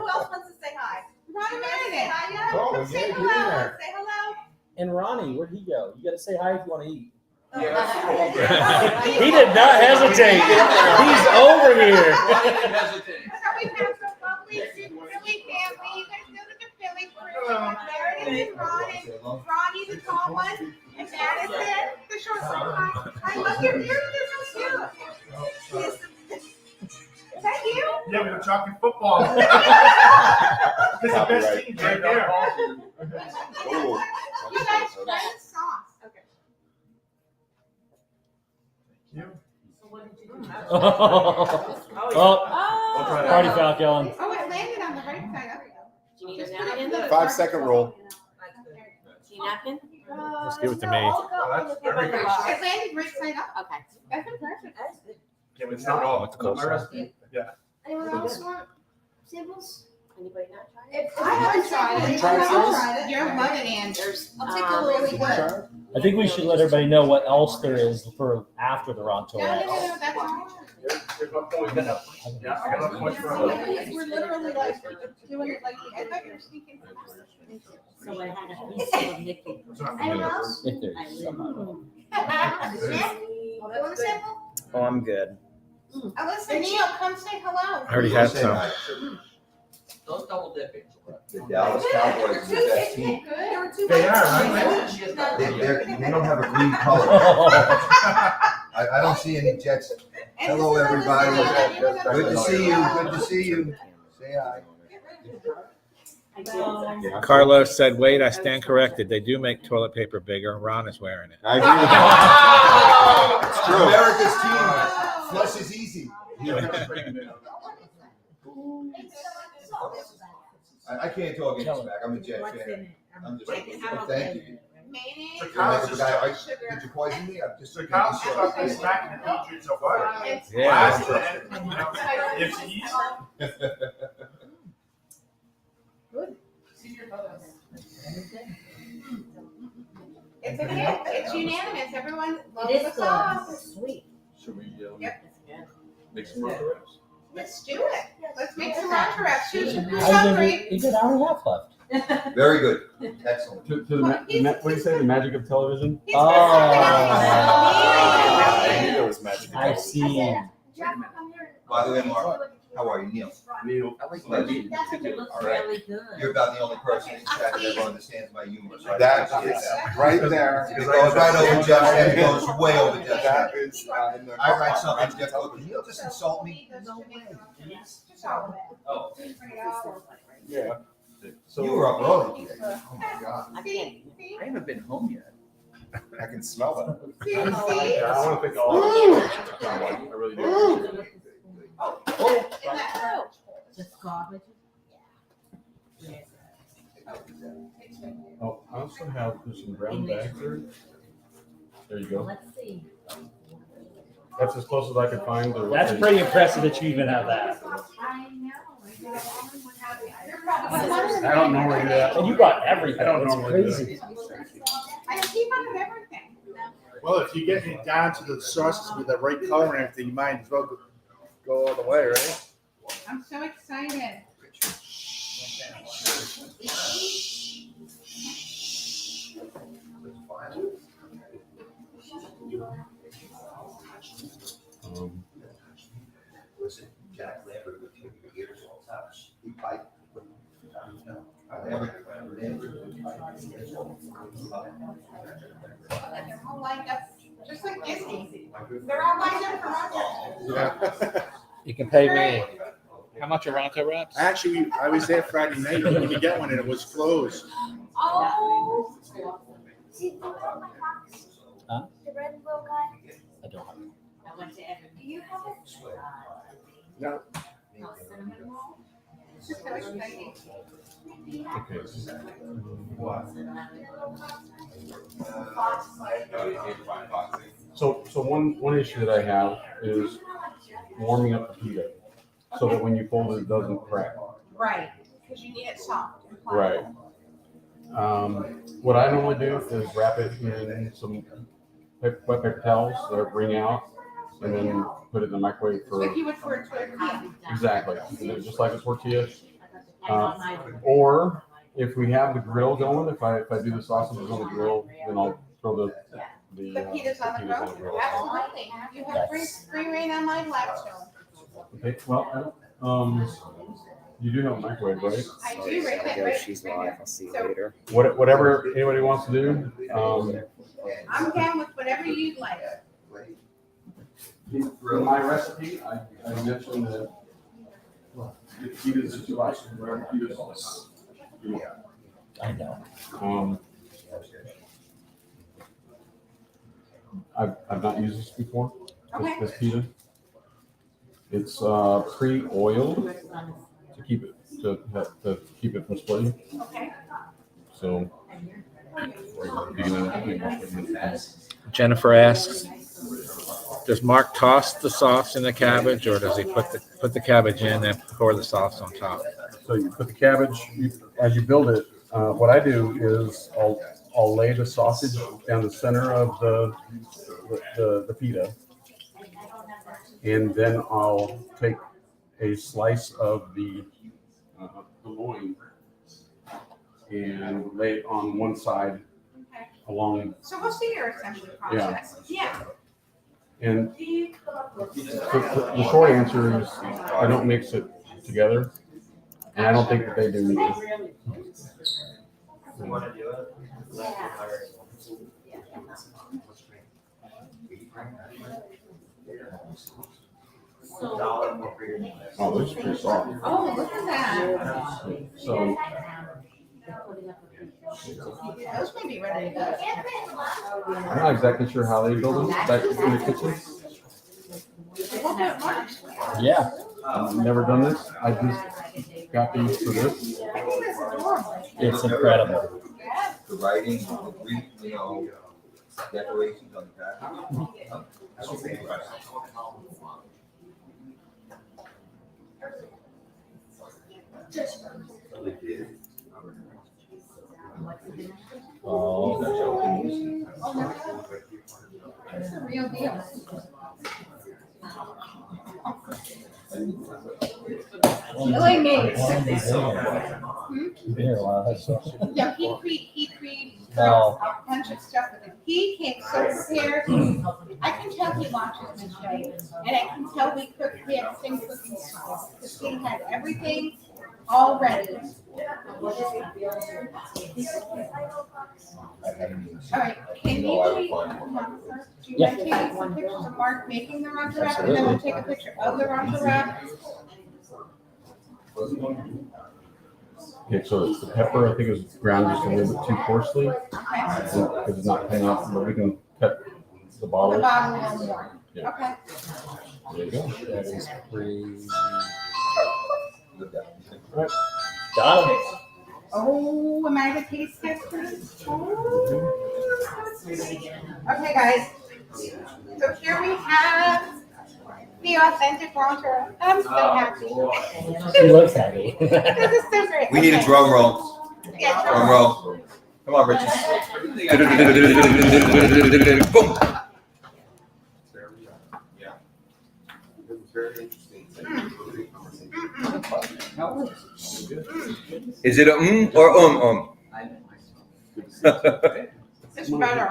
else wants to say hi? Ronnie Meredith. Oh, Say yeah, hello. yeah. Say hello. And Ronnie, where'd he go? You got to say hi if you want to eat. Yeah. He did not hesitate. He's over here. So we have some lovely Philly family. You guys know that the Philly crew. Meredith and Ron. Ronnie, the tall one. And Madison, the short one. I love your beard. You're so cute. Is that you? Yeah, we were talking football. It's the best team right there. Oh. You guys try the sauce. Okay. Oh, party foul, Kellen. Oh, it landed on the right side. Do you need a napkin? 5 second rule. Do you napkin? Just give it to me. It landed right side up. Okay. That's impressive. Yeah, it's not all. It's close. My recipe. Anyone else want samples? Anybody not try it? I haven't tried it. You tried I've sauce? tried it. You're loving it. There's, I'll take a really good. I think we should let everybody know what else there is for after the Ronto. No, that's all. Here's my point. Yeah, I got enough points for So it. we're literally like doing it like I thought you were speaking. So I had a piece of Mickey. Anyone else? If there's some. Nick? You want a sample? Oh, I'm good. Alyssa, Neil, come say hello. I already had some. Don't double dipping. The Dallas Cowboys are the best team. There were two. They are, right? They don't have a green color. I don't see any Jets. Hello, everybody. Good to see you. Good to see you. Say hi. Carlos said, wait, I stand corrected. They do make toilet paper bigger. Ron is wearing it. I agree with that. It's true. America's team. Flush is easy. I can't talk English back. I'm a Jet fan. I'm just thank you. Mayonnaise. Did you poison me? I'm just So Kyle's about this back in the Patriots of what? Yeah. It's easy. It's a hit. It's unanimous. Everyone loves It the is sauce. good. Sweet. Should we Yep. make some Ronto wraps? Let's do it. Let's make some Ronto wraps. Who's I hungry? He's an hour and a half left. Very good. Excellent. To the what do you say? The magic of television? He's got something else. I knew there was magic. I see. By the way, Mark, how are you, Neil? Neil. It looks All right. really good. You're about the only person in chat that ever understands my humor. So I That appreciate is that. right there. It goes right over Jeff's head. It goes way over Jeff's head. That is in the. I write something, Jeff goes, Neil just insult me. Just all of it. Yeah. So You were up early today. Oh my God. I can't. I haven't been home yet. I can smell that. See? Yeah, I want to thank all of you. I really do. Just garbage. Oh, I also have some brown bags there. There you go. Let's see. That's as close as I could find. to what That's they- pretty impressive that you even have that. I know. I don't know where you're at. And you got everything. I don't It's know where you're at. crazy. I keep up with everything. Well, if you get it down to the sauces with the right color and everything, you might as well go all the way, right? I'm so excited. Listen, Jack Lambert would give you ears all touch. He pipe. I never. They're all lined up, just like Disney. They're all lined up for Ronto. You can pay me. How much are Ronto wraps? Actually, I was there Friday night. You could get one and it was closed. Oh. See the one on my box? Huh? The red and blue guy? I don't have I went to every. Do you have it? No. Cinnamon roll. Okay. So one issue that I have is warming up the pita so that when you fold it, it doesn't crack. Right, because you need it soft. and Right. What I normally do is wrap it in some wet paper towels that wring out, and then put it in the microwave for Like you would for a tortilla. exactly, and then just like a tortilla. Or if we have the grill going, if I do the sausages on the grill, then I'll throw the The pitas on the grill? Absolutely. You have free reign on my latitude. Okay, well, you do have a microwave, right? I do right there. She's live. I'll see you So- later. Whatever anybody wants to do. I'm down with whatever you'd like. For my recipe, I mentioned that the pitas that you like, whatever pitas you want. I know. I've not used this before. Okay. This pita. It's pre-oiled to keep it from splitting. Okay. So. Jennifer asks, does Mark toss the sauce in the cabbage, or does he put the cabbage in and pour the sauce on top? So you put the cabbage, as you build it, what I do is I'll lay the sausage down the center of the pita, and then I'll take a slice of the loin and lay it on one side along. So we'll see your assembly process. Yeah. And the short answer is I don't mix it together, and I don't think that they do either. Oh, this is pretty soft. Oh, look at that. So Those may be ready to go. I'm not exactly sure how they build them back in the kitchen. We'll do it more. Yeah. I've never done this. I just got these for this. I think that's adorable. It's incredible. The writing, the Greek, decorations on the back. That's what they write. Oh. It's a real deal. Killing me. Here, wow, that's so. Yeah, he created No. a bunch of stuff with it. He came so prepared. I can tell he watches the show, and I can tell he had things cooking style because he had everything all ready. All right, can you please come up first? Do you want to take some pictures of Mark making the Ronto wrap, and then we'll take a picture of the Ronto wrap? Okay, so it's the pepper, I think it was ground just a little bit too coarsely. Because it's not cutting out, but we can cut the The bottle. bottom a little more. Yeah. Okay. There you go. That is crazy. All right. Got him. Oh, am I the taste tester? Oh. Okay, guys. So here we have the authentic Ronto. I'm so happy. She looks happy. This is so great. We need a Okay. drum roll. Yeah, Drum roll. Come on, Richard. Boom. Very interesting. Is it a or It's better.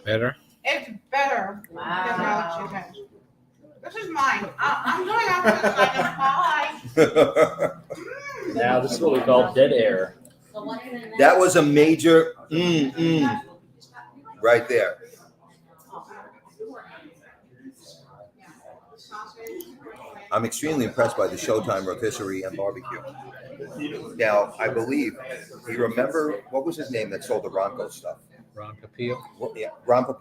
Better? It's better than grilled chicken. This is mine. I'm going off to the side of pie. Now, this is what we call dead air. That was a major right there. I'm extremely impressed by the Showtime rotisserie and barbecue. Now, I believe, you remember, what was his name that sold the Ronco stuff? Ronto peel. What, yeah, Ronto,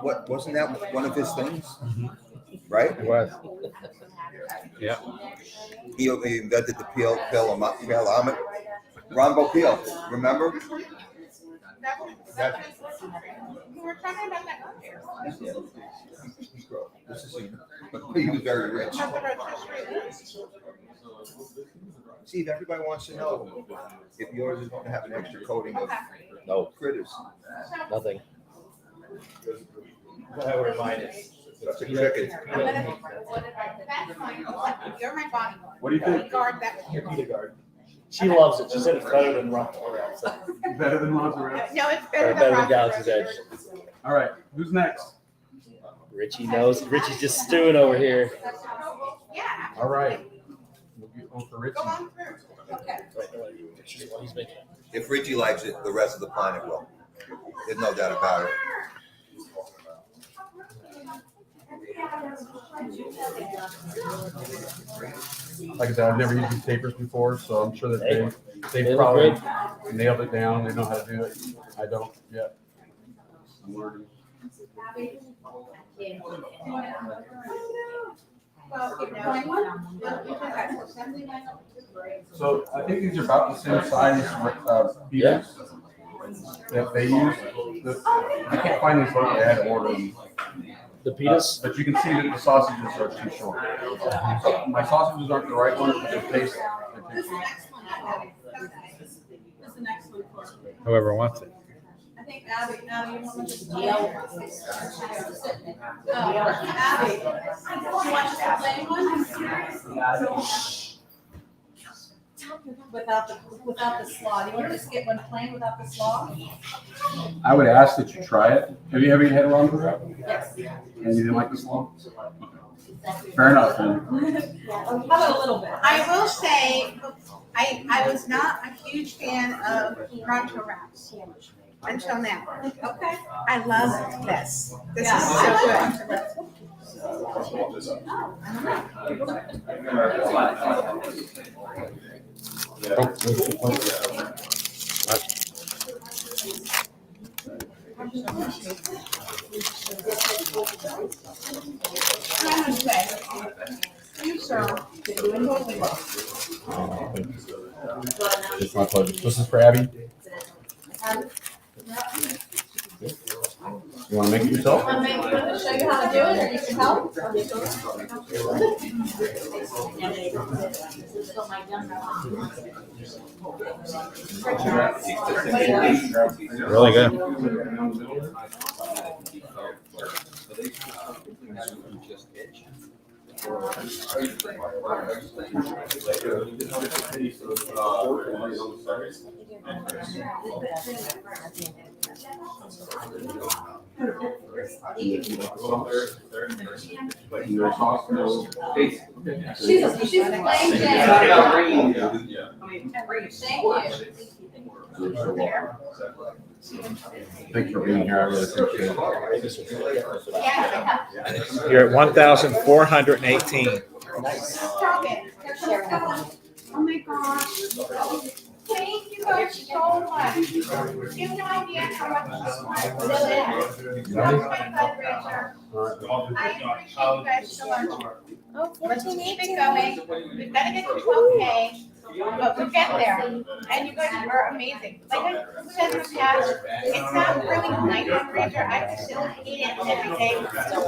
what wasn't that one of his things? Right? It was. Yeah. He invented the peel almond. Ronto peel, remember? We were talking about that earlier. He was very rich. Steve, everybody wants to know if yours is going to have an extra coating of No, critters. nothing. I would remind it. It's a cricket. That's fine. You're my bodyguard. What do you think? Guard that with your Be the guard. She loves it. She said it's better than Ronto. Better than Ronto Rats? No, it's Or better than better than Rocky Galaxy's Road. Edge. All right, who's next? Richie knows. Richie's just stewing over here. Yeah. All right. We'll get on for Richie. Go on through. Okay. He's making it. If Richie likes it, the rest of the planet will. There's no doubt about it. Like I said, I've never used these tapers before, so I'm sure that they They look probably nailed it down. They know how to do it. I don't yet. I'm learning. So I think these are about the same size as beaters that they use. I can't find these locally. I had to order them. The pitas? But you can see that the sausages are too short. So my sausages aren't the right ones, but they taste. Whoever wants it. I think Abby, you want to just Abby, you want the plain one? Without the slaw. You want to just get one plain without the slaw? I would ask that you try it. Have you ever had Ronto Wrap? Yes. And you didn't like the slaw? Fair enough. Then. How about a little bit? I will say, I was not a huge fan of Ronto wraps until now. Okay. I love this. This is so good. You, sir. It's my pleasure. This is for Abby. You want to make it yourself? Want me to show you how to do it, or you can help? Really good. She's a plain Jane. Thanks for being here. I really appreciate it. You're at 1,418. Stop it. Oh my gosh. Thank you guys so much. You have no idea how much this is. That's my fundraiser. I appreciate you guys so much. Let's keep it going. We've got to get to 12K, but we'll get there. And you guys are amazing. Like I said in the past, it's not really my fundraiser. I still hate it and everything.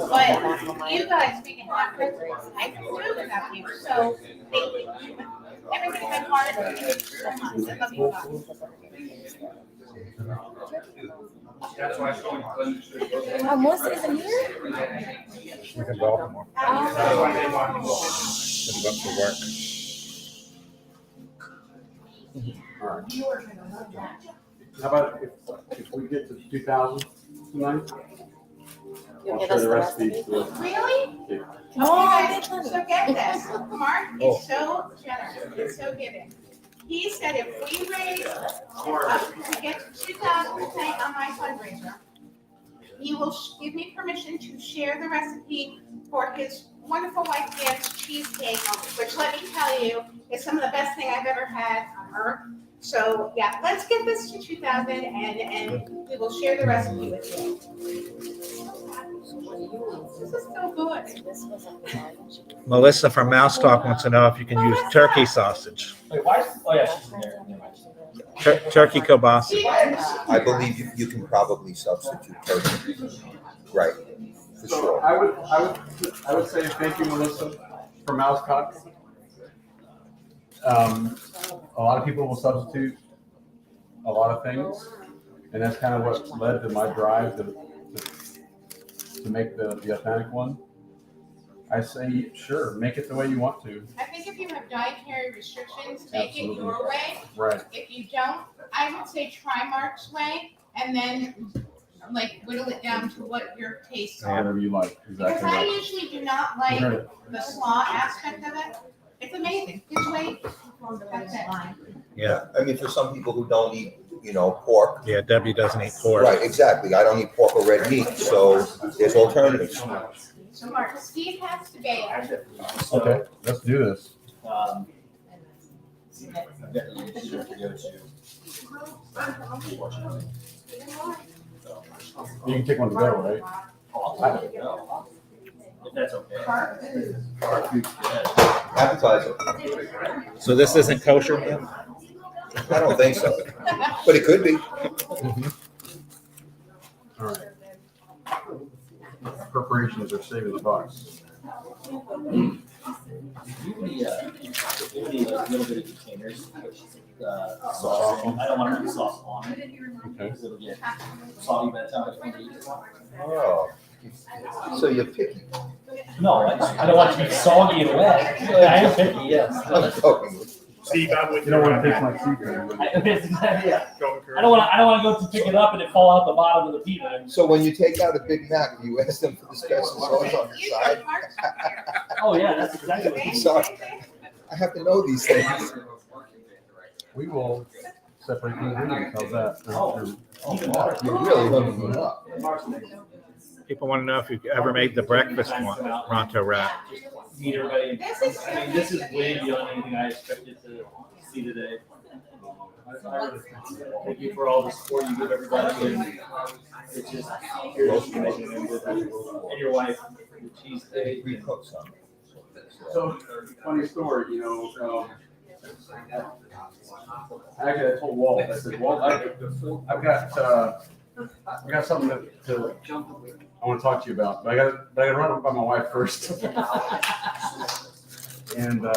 But you guys make it happen. I can do it without you. So thank you. Everybody in my heart, thank you so much. I love you guys. Melissa isn't here? She's in Baltimore. She's up for work. All right. How about if we get to 2,000 tonight? I'll share the recipe. Really? Yeah. Oh, so get this. Mark is so generous. It's so giving. He said if we raise to get to 2,000 tonight on my fundraiser, he will give me permission to share the recipe for his wonderful wife Dan's cheesecake, which let me tell you is some of the best thing I've ever had on earth. So yeah, let's get this to 2,000 and we will share the recipe with you. This is so good. Melissa from Mouse Talk wants to know if you can use turkey sausage. Wait, why? Oh yeah, she's in there. Never mind. Turkey kielbasa. I believe you can probably substitute turkey. Right, for So sure. I would say thank you, Melissa, for Mouse Talk. A lot of people will substitute a lot of things, and that's kind of what led to my drive to make the authentic one. I say, sure, make it the way you want to. I think if you have dietary restrictions, make it your way. Right. If you don't, I would say try Mark's way and then like whittle it down to what your tastes are. Whatever you like. Because Exactly I right. usually do not like the slaw aspect of it. It's amazing. His way. That's it. Yeah. I mean, for some people who don't eat, pork. Yeah, Debbie doesn't eat pork. Right, exactly. I don't eat pork or red meat, so there's alternatives. So Mark, Steve has to bake. Okay, let's do this. I've got the issue to go to. Unfortunately. You can take one to go, right? If that's okay. Appetizer. So this isn't kosher yet? I don't think so, but it could be. All right. Preparations are saving the bucks. Give me a little bit of containers. Sauce. I don't want to put sauce on it because it'll get soggy by the time I finish eating. Oh, so you're picky. No, I don't want it to be soggy and wet. I am picky, yes. I'm talking. Steve, I'm with You don't want to taste like seafood. Yeah. I don't want to go to pick it up and it fall out the bottom of the pizza. So when you take out a Big Mac, you ask them for the special sauce on the side? Oh yeah, that's exactly what I'm sorry. I have to know these things. We will separate the ingredients. How's that? You're really hooking me up. People want to know if you've ever made the breakfast one, Ronto wrap. Meet everybody. I mean, this is way beyond anything I expected to see today. Thank you for all the support you give everybody. And it's just, you're just amazing. And your wife, the cheesesteak. We cook some. So, funny story, actually I told Walt, I said, Walt, I've got something to I want to talk to you about, but I got to run it by my wife first. And I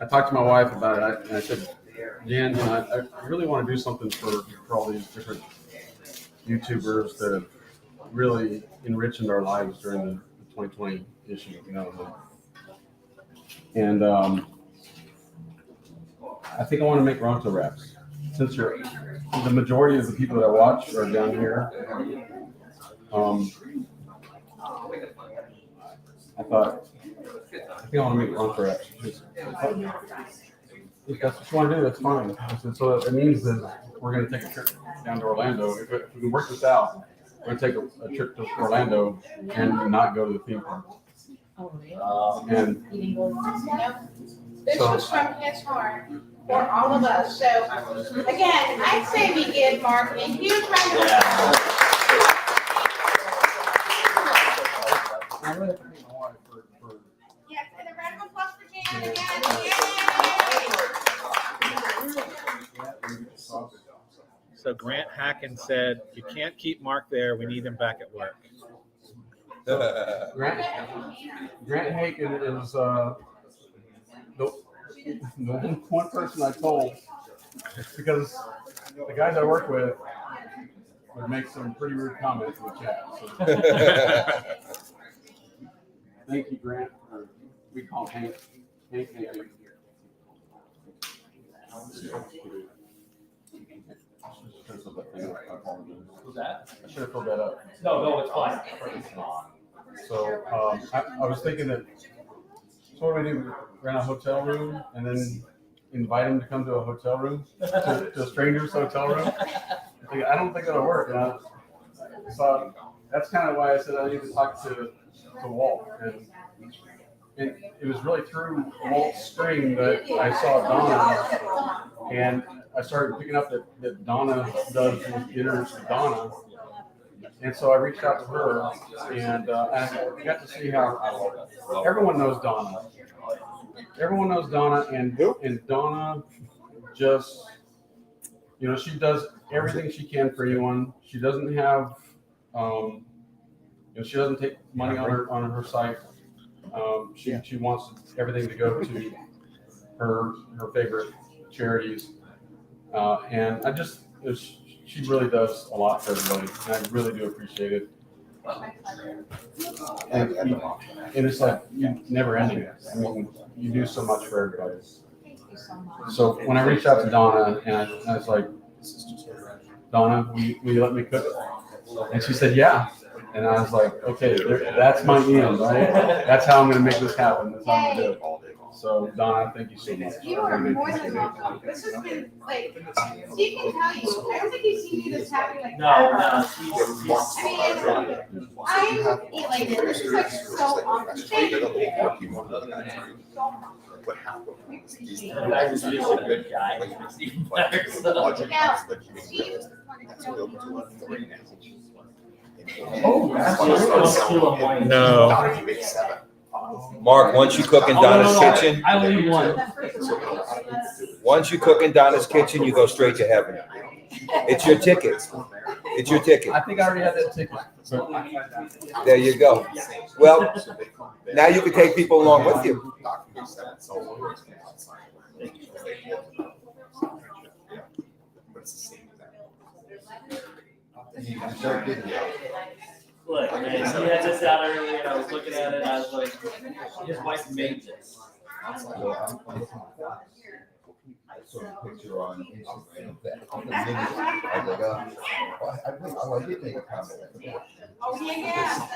talked to my wife about it, and I said, Jan, I really want to do something for all these different YouTubers that have really enriched our lives during the 2020 issue, And I think I want to make Ronto wraps. Since the majority of the people that I watch are down here, I thought, I think I want to make Ronto wraps. If that's what you want to do, that's fine. I said, so it means that we're going to take a trip down to Orlando. If we can work this out, we're going to take a trip to Orlando and not go to the theme park. And This was from his heart for all of us. So again, I'd say we give Mark a huge round of applause. Yes, and a round of applause for Jan again. Yay! So Grant Hacken said, you can't keep Mark there. We need him back at work. Grant Haken is the one person I told, because the guys I work with would make some pretty rude comments in the chat. So. Thank you, Grant. We call him Hank. Who's that? I should have filled that up. No, it's fine. So I was thinking that, so what do we do? Rent a hotel room and then invite him to come to a hotel room, to a stranger's hotel room? I don't think that'll work. So that's kind of why I said I need to talk to Walt. and it was really through Walt's string that I saw Donna, and I started picking up that Donna does dinners with Donna. And so I reached out to her, and I got to see how everyone knows Donna. Everyone knows Donna, and Donna just, she does everything she can for anyone. She doesn't have, she doesn't take money on her site. She wants everything to go to her favorite charities, and she really does a lot for everybody, and I really do appreciate it. And it's like never ending. I mean, you do so much for everybody. So when I reached out to Donna, and I was like, Donna, will you let me cook? And she said, yeah. And I was like, okay, that's my end, right? That's how I'm going to make this happen. That's how I'm going to do it. So, Donna, thank you so much. You are more than welcome. This has been like, Steve can tell you, I don't think he's seen me this happy like ever. I'm elated. This is like so awesome. Thank you. What happened? I was just a good guy. Now, Steve, No. Mark, once you cook in Donna's kitchen, I only need one. once you cook in Donna's kitchen, you go straight to heaven. It's your ticket. It's your ticket. I think I already had that ticket. There you go. Well, now you can take people along with you. Look, man, he had this out earlier, and I was looking at it, and I was like, his wife made this. I saw a picture on Instagram of that. I was like, I did make a comment. oh yeah.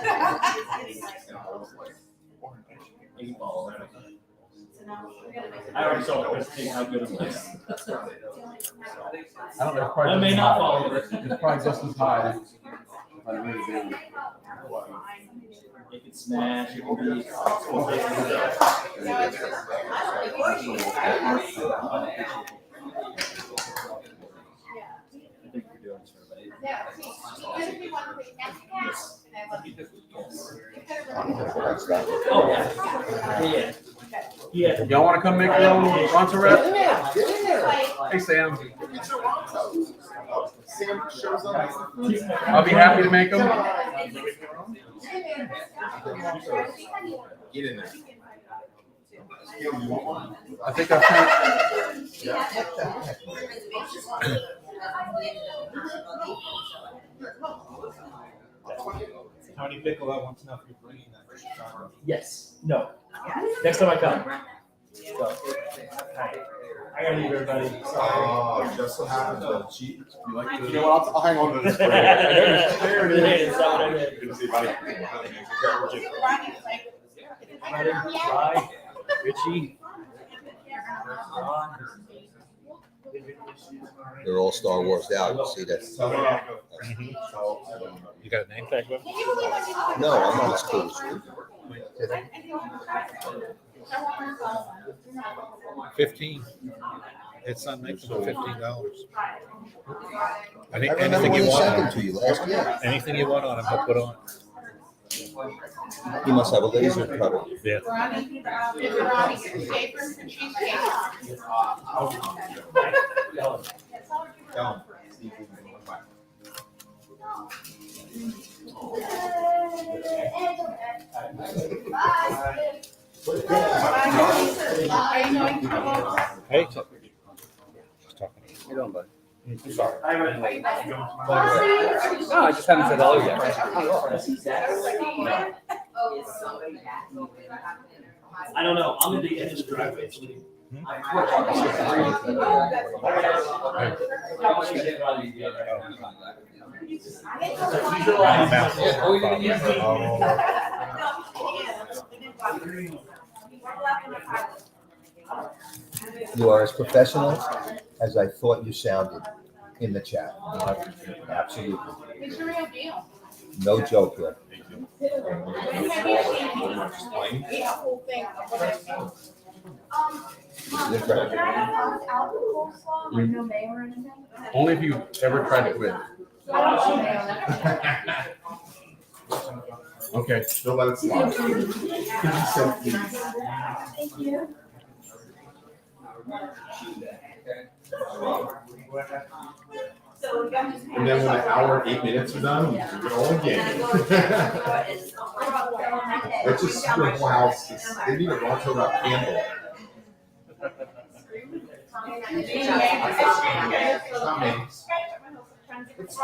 I already saw the recipe, how good it was. I don't know. I may not follow it. It's probably just as high. It can smash, it can be. Oh, yeah. Yeah. Y'all want to come make your own Ronto wrap? Hey, Sam. Sam shows up. I'll be happy to make them. Get in there. I think I've kind How many pickle I want to know if you're bringing that? Yes. No. Next time I come. So, I gotta leave everybody. Oh, just so happens that cheap. You like the? You know what? I'll hang on to this. There it is. Good to see you, buddy. Bye. Richie. They're all Star Wars out. You see that? You got a name tag? No, I'm not as cool as you. 15. It's not making for $15. I remember Anything when you he sent them want, to you last year. anything you want on him, he'll put on. He must have a laser cutter. Yeah. Hey. You doing, bud? Sorry. No, I just haven't said hello yet. I don't know. I'm in the end of the driveway. You are as professional as I thought you sounded in the chat. Absolutely. It's a real deal. No joke here. Only if you ever tried to quit. Okay. Don't let it slide. Thank you. And then when an hour and 8 minutes are done, we do it all again. It's just your whole house. They need a Ronto wrap candle. It's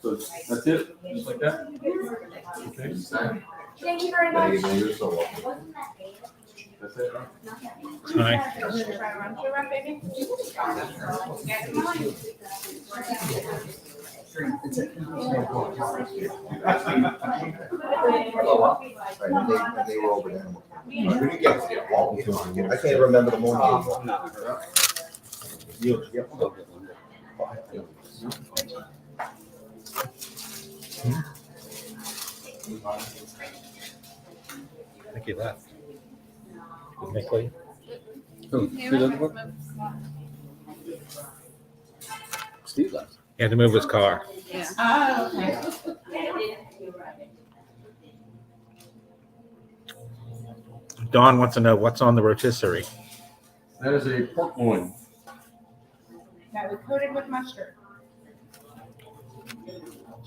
So that's it, just like that? Okay. Thank you very much. You're so welcome. That's it. Hi. They were over there. We didn't get to the wall. I can't remember the morning. I think he left. Did Nick leave? Steve left. He had to move his car. Oh, okay. Dawn wants to know what's on the rotisserie. That is a pork loin. That was coated with mustard.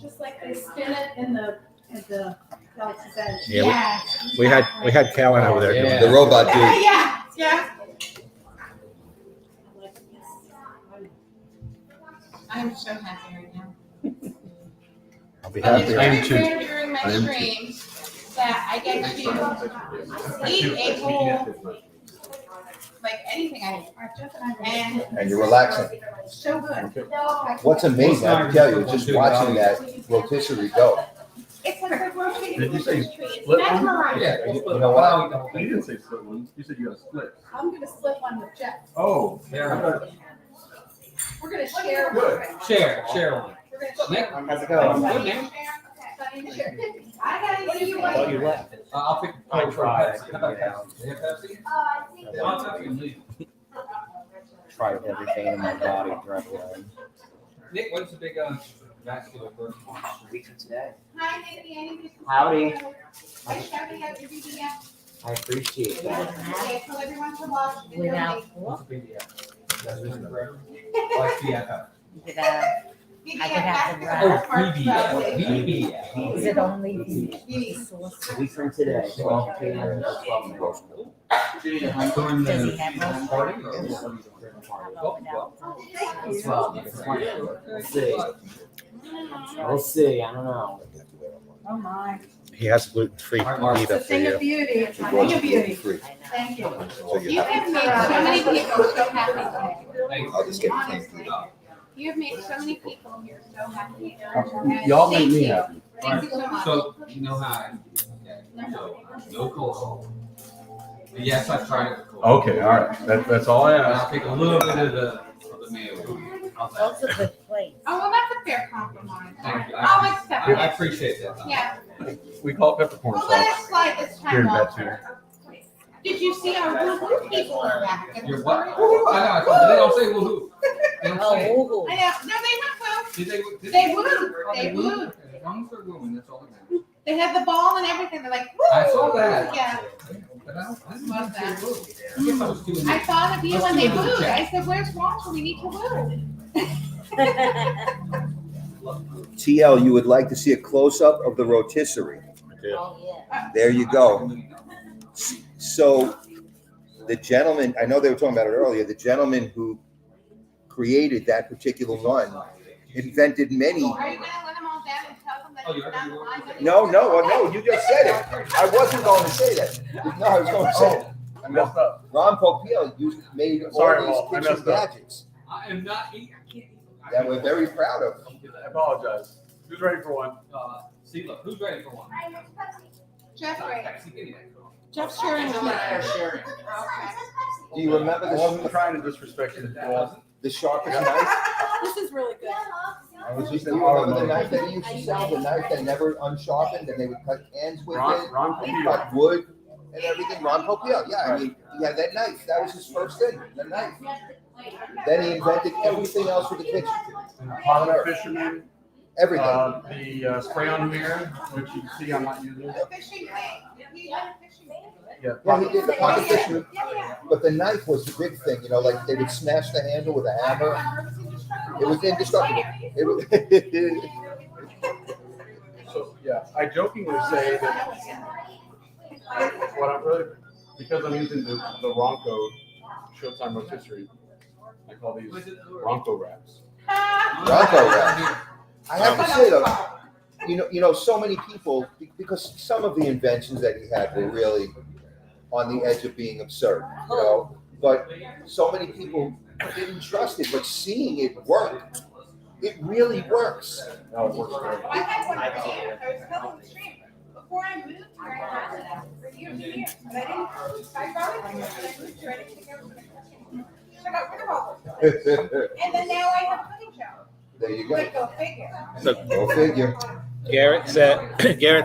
Just like they spin it in the veg. Yeah, we had Callan over there. doing The it. robot dude. Yeah, yeah. I'm so happy right now. I'll be It's happy. very rare during my streams that I get to eat a whole, like anything I eat. And you're relaxing. So good. What's amazing, I have to tell you, just watching that rotisserie go. It's like a rotating Did you say Christmas tree. It's split one? mesmerizing. Yeah. You know what? You didn't say split one. You said you got a split. I'm gonna split one with Jeff. Oh. We're gonna share. Good. Share one. We're gonna share. How's it going? Good, man. I gotta see you. Oh, you left. I'll pick. I tried. Pepsi. How about Pepsi? They have Pepsi? I think. Yeah, I'll Pepsi and leave. Tried everything in my body directly. Nick, when's the big vascular first? Week from today. Hi, Nicky. Anything? Howdy. I shouted out your BBS. I appreciate that. Okay, tell everyone to watch. Without What's the BDF? That's really correct. What's BFF? Is it, I would have to Oh, run. BBF. Is it only the sauce? Week from today, 12 p.m. to 12 noon. During Does he the have party? one? Or- How about without? 12, 20. We'll see. We'll see. I don't know. Oh my. He has gluten-free It's a pita It's a for thing of you. beauty. It's a thing of beauty. Free. Thank you. So you You have, have made so many people so happy today. I'll just get plain food. You have made so many people here so happy. Y'all make Thank me you. happy. Thank you so much. So, you know how I, so, no coleslaw. But yes, I've tried it with coleslaw. Okay, all right. That's all I And asked. I'll take a little bit of the mayo. How's that? Also good place. Oh, well, that's a fair compromise. Thank you. I'll accept I it. appreciate that. Yeah, We call it peppercorn well, let sauce it slide this here in time, Betsy. Did you see our woo-woo people are back? It You're was what? very- Woo-hoo. I know, I told you, they don't say woo-hoo. They don't Oh, say it. ooh. I know, no, they went woo. Did they? Did They wooed. Oh, They wooed? wooed. Okay, as long as they're wooing, that's all that matters. They had the ball and everything. They're like, woo. I saw that. Yeah, But I didn't Love say that. woo. I guess I was too. I thought of you when they wooed. I said, where's Ronto? We need to woo. TL, you would like to see a close-up of the rotisserie. Oh, yeah. There you go. So the gentleman, I know they were talking about it earlier, the gentleman who created that particular one invented many. Are you gonna let them all down and tell them that Oh, you it's not already the line that- No, you just said it. I wasn't going to say that. No, I was going to say it. I messed up. Ron Popeil made Sorry, all Walt, I these kitchen messed up. gadgets I am not eating. I can't eat. that we're very proud of. I apologize. Who's ready for one? See, look, who's ready for one? Jeff, right. Pepsi, give me that. Jeff's sharing with me. Sharing. Okay. Do you remember I wasn't trying to disrespect you. Well, the sharpest knife? This is really good. I was just, you remember the knife that he used to sell, the knife that never unsharpened, and they would cut cans with it, and cut wood and everything. Ronto, yeah, I mean, he had that knife. That was his first thing, the knife. Then he invented everything else for the kitchen. Potter Fisherman. Everything. The spray on mirror, which you can see I'm not using. The fishing thing. Yeah, Yeah, he did the pocket fisherman. But the knife was the big thing, you know, like they would smash the handle with a hammer. It was indestructible. It was So, yeah, I jokingly say that what I'm really, because I'm using the Ronto Showtime Rotisserie, I call these Ronto wraps. Ronto wrap. I have to say though, you know, so many people, because some of the inventions that he had were really on the edge of being absurd, you know, but so many people didn't trust it, but seeing it work, it really works. No, it works great. I had one for years. I was telling the stream. Before I moved here, I had that for years and years. But I didn't, I brought it here when I moved here. I didn't think I was going to so I got rid of all of them. And then now I have a cooking show. There you go. Like, go figure. So Go figure. Garrett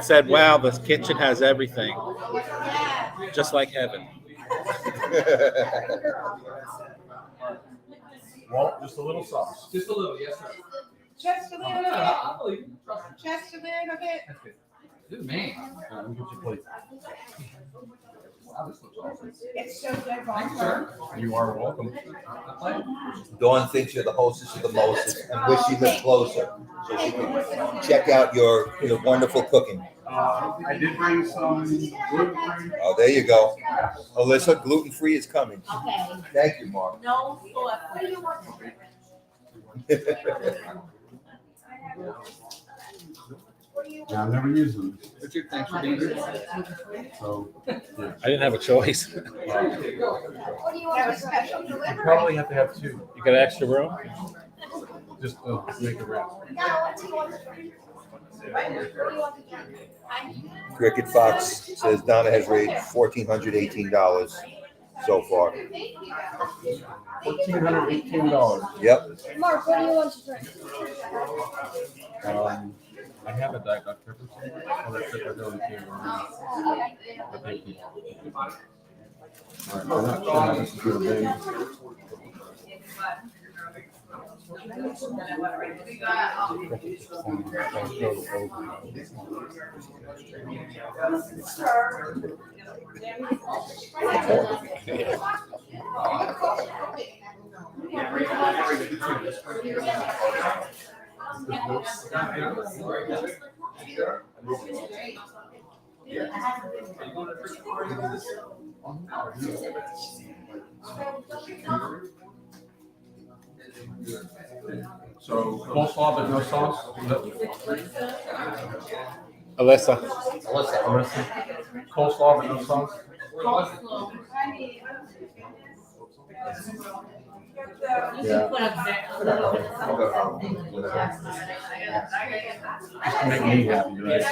said, wow, this kitchen has everything. Just like heaven. Well, just a little sauce. Just a little, yes, sir. Just a little bit. I'll believe you. Trust me. Just a little bit. That's good. Good man. Let me get you a plate. Wow, this looks awesome. It's so good, Thank you, Ron. sir. You are welcome. Dawn thinks you're the hostess of the mostest and wish she lived closer so she could check out your wonderful cooking. I did bring some gluten-free. Oh, there you go. Alyssa, gluten-free is coming. Okay. Thank you, Mark. No thought. Yeah, I've never used them. Richard, thanks for being here. So, yeah. I didn't have a choice. What do you want? A special You delivery? probably have to have two, You got extra room? just to make it round. Cricket Fox says Donna has raised $1,418 so far. $1,418. Yep. Mark, what do you want to drink? I have a Diet Dr. Pepper. Oh, that's it. I really can't remember. But thank you. All right, I'm not sure how this is gonna be. So coleslaw but no sauce? Alyssa. Coleslaw but no sauce? Yeah. Just to make me happy, right?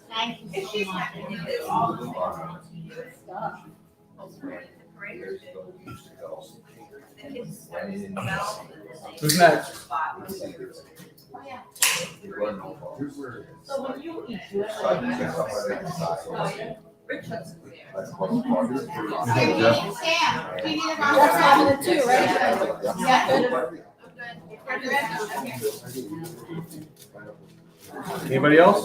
Thank you so much. Who's next? So when you eat, you Sam, do you need a That's having it too, right? Anybody else?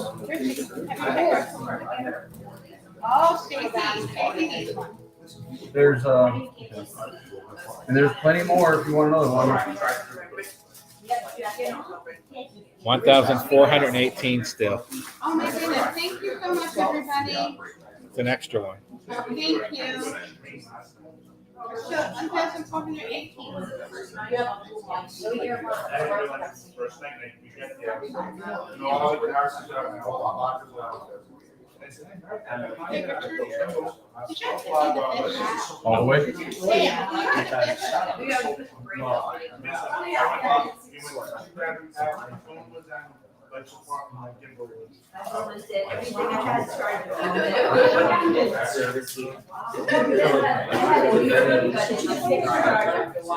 Oh, Stacy. There's and there's plenty more if you want another one. 1,418 still. Oh my goodness, thank you so much, everybody. It's an extra one. Thank you. So, 1,418. All the way? Let's walk and give it Everything I had started.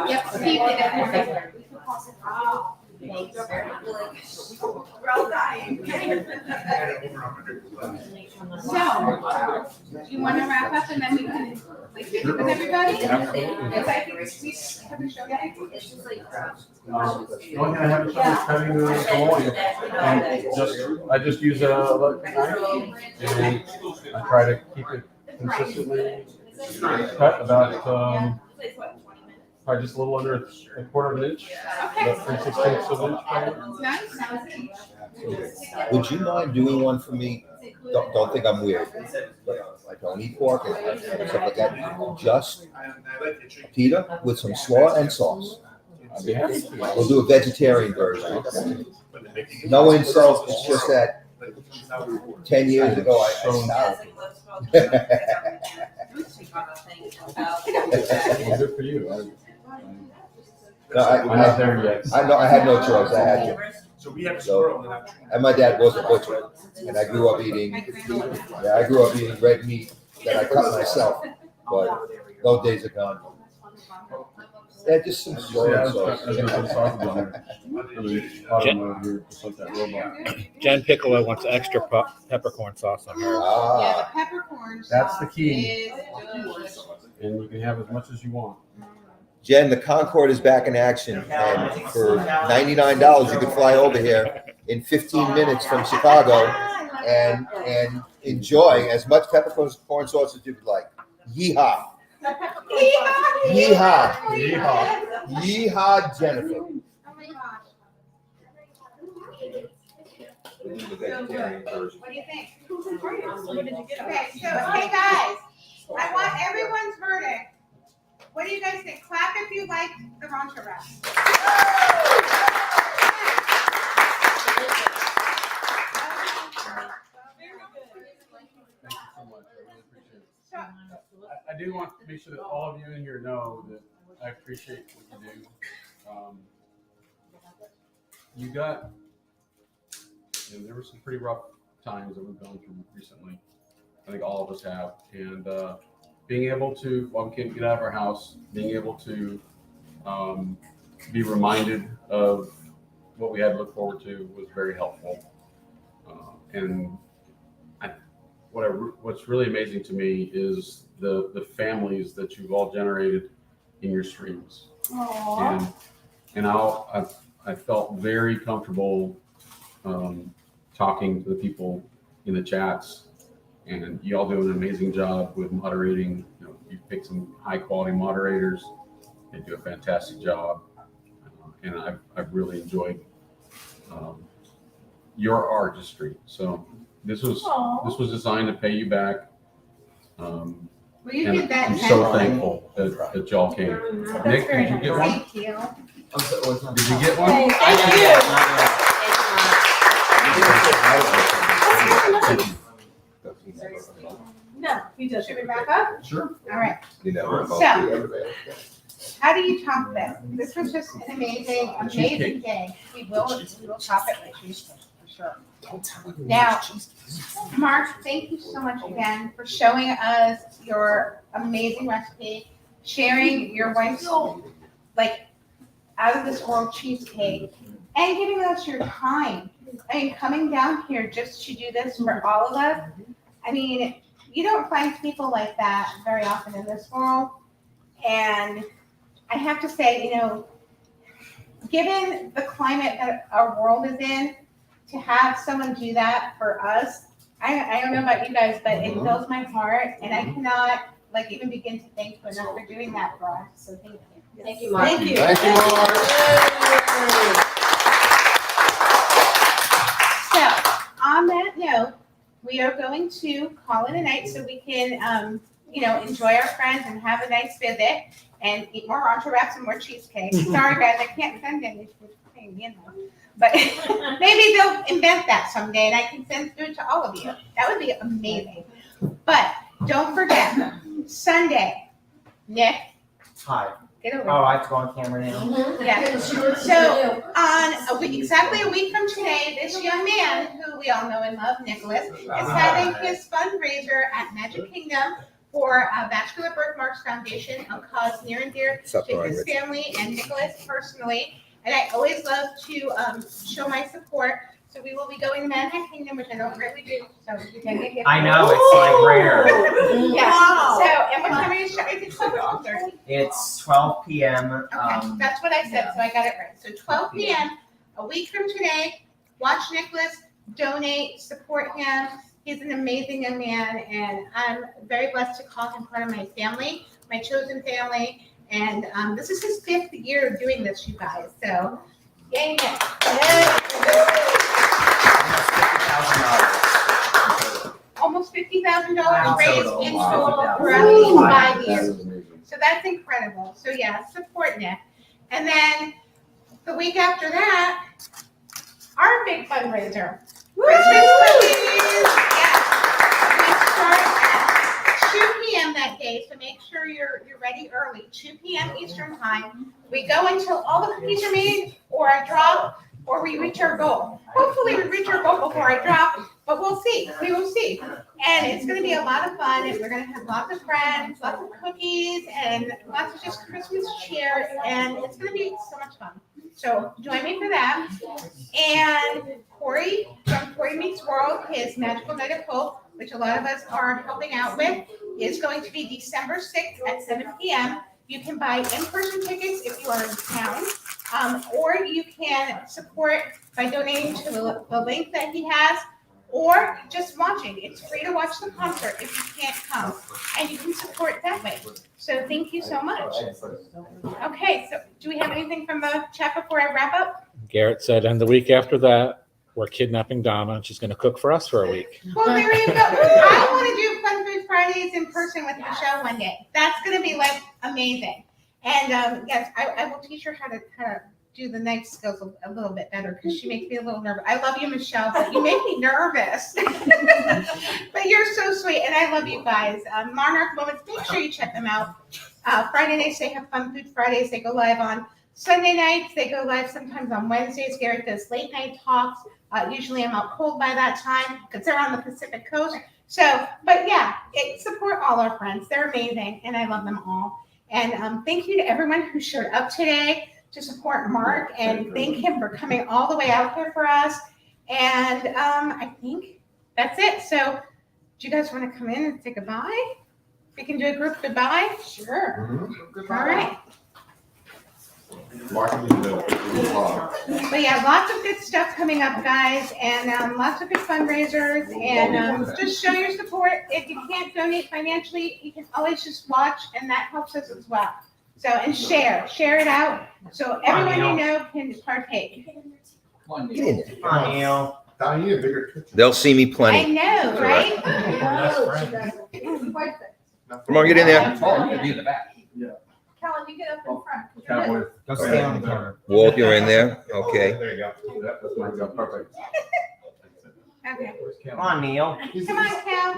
Yep, Steve did it for me. So, you want to wrap up and then we can with everybody? Because I think we have a show that. The only thing I haven't done is cutting the oil. And I just use a electric knife and I try to keep it consistently cut about, probably just a little under a quarter of an inch. About 3/16 of an inch. Nice. Would you mind doing one for me? Don't think I'm weird, but I don't eat pork and stuff like that. Just pita with some slaw and sauce. I'd be happy to. We'll do a vegetarian version. No insult, it's just that 10 years ago I stopped. Well, good for you. No, I'm not there yet. I had no choice. I had to. So we have a So, squirrel. and my dad was a butcher, and I grew up eating red meat that I cut myself. But those days are gone. Yeah, just some soy sauce. Jen Piccolo wants extra peppercorn sauce on her. Yeah, Ah, the peppercorn That's sauce the key. is delicious. And you can have as much as you want. Jen, the Concorde is back in action, and for $99 you can fly over here in 15 minutes from Chicago and enjoy as much peppercorn sauce as you'd like. Yeehaw! Yeehaw! Yeehaw, Jennifer. Oh my gosh. We'll do the vegetarian version. What do you think? Okay, so hey guys, I want everyone's verdict. What do you guys think? Clap if you like the Ronto wraps. Thank you so much. I really appreciate it. I do want to make sure that all of you in here know that I appreciate what you do. You got, there were some pretty rough times that we've gone through recently. I think all of us have. And being able to, while we can't get out of our house, being able to be reminded of what we had to look forward to was very helpful. And what's really amazing to me is the families that you've all generated in your streams. Aww. And I felt very comfortable talking to the people in the chats, and you all do an amazing job with moderating. You know, you pick some high quality moderators. They do a fantastic job, and I've really enjoyed your artistry. So this was designed to pay you back. Well, you And did that. I'm so intentionally. thankful that y'all came. That's Nick, very did you get nice. one? Thank you. Did you get one? No, he does. Should we wrap up? Sure. All right. You know, So, how do you top this? This was just an amazing day. We will top it with cheesecake for sure. Now, Mark, thank you so much again for showing us your amazing recipe, sharing your wife's like out of this world cheesecake, and giving us your time. I mean, coming down here just to do this for all of us. I mean, you don't find people like that very often in this world. And I have to say, you know, given the climate that our world is in, to have someone do that for us, I don't know about you guys, but it fills my heart, and I cannot like even begin to thank you enough for doing that for us. So thank you. Thank you, Mark. Thank you. thank you, Mark. So on that note, we are going to call it a night so we can, you know, enjoy our friends and have a nice visit and eat more Ronto wraps and more cheesecake. Sorry guys, I can't send any. But maybe they'll invent that someday and I can send food to all of you. That would be amazing. But don't forget, Sunday, Nick, Hi. Get over it. Oh, I have to go on camera now. Yeah. So on exactly a week from today, this young man, who we all know and love, Nicholas, is having his fundraiser at Magic Kingdom for Vascular Birthmarks Foundation, a cause near and dear to his family and Nicholas personally. And I always love to show my support. So we will be going to Magic Kingdom, which I don't really do. So you can get I know, it's like rare. Yeah. Wow. So and what time are you starting? Is it 12 or 12:30? It's 12 p.m. Okay, that's what I said, so I got it right. So 12 p.m., a week from today, watch Nicholas, donate, support him. He's an amazing young man, and I'm very blessed to call him part of my family, my chosen family. And this is his 5th year of doing this, you guys. So, yay, Nick. Almost $50,000 raised in total throughout these 5 years. So that's incredible. So yeah, support Nick. And then the week after that, our big fundraiser. Christmas cookies. Yes. We start at 2 p.m. that day, so make sure you're ready early. 2 p.m. Eastern time. We go until all the cookies are made, or I drop, or we reach our goal. Hopefully we reach our goal before I drop, but we'll see. We will see. And it's going to be a lot of fun. And we're going to have lots of friends, lots of cookies, and lots of just Christmas cheer. And it's going to be so much fun. So join me for that. And Corey from Corey Meets World, his Magical Night of Hope, which a lot of us are helping out with, is going to be December 6th at 7 p.m. You can buy in-person tickets if you are in town, or you can support by donating to the link that he has, or just watching. It's free to watch the concert if you can't come, and you can support that way. So thank you so much. Okay, so do we have anything from the chat before I wrap up? Garrett said, and the week after that, we're kidnapping Donna, and she's going to cook for us for a week. Well, there you go. I want to do Fun Food Fridays in person with Michelle one day. That's going to be like amazing. And yes, I will teach her how to do the knife skills a little bit better, because she makes me a little nervous. I love you, Michelle, but you make me nervous. But you're so sweet, and I love you guys. Monarch Moments, make sure you check them out. Friday nights, they have Fun Food Fridays. They go live on Sunday nights. They go live sometimes on Wednesdays. Garrett does late night talks. Usually I'm out cold by that time because they're on the Pacific Coast. So, but yeah, support all our friends. They're amazing, and I love them all. And thank you to everyone who showed up today to support Mark, and thank him for coming all the way out here for us. And I think that's it. So do you guys want to come in and say goodbye? We can do a group goodbye? Sure. All right. But yeah, lots of good stuff coming up, guys, and lots of good fundraisers, and just show your support. If you can't donate financially, you can always just watch, and that helps us as well. So, and share it out, so everyone you know can partake. Get in there. Come on, Neil. Down here, bigger kitchen. They'll see me I plenty. know, right? Come on, get in there. Be in the back. Kellen, you get up in front. Cowboys. Go stay on the counter. Walt, you're in there. Okay. There you go. That's my job. Perfect. Okay. Come on, Neil. Come on, Cal.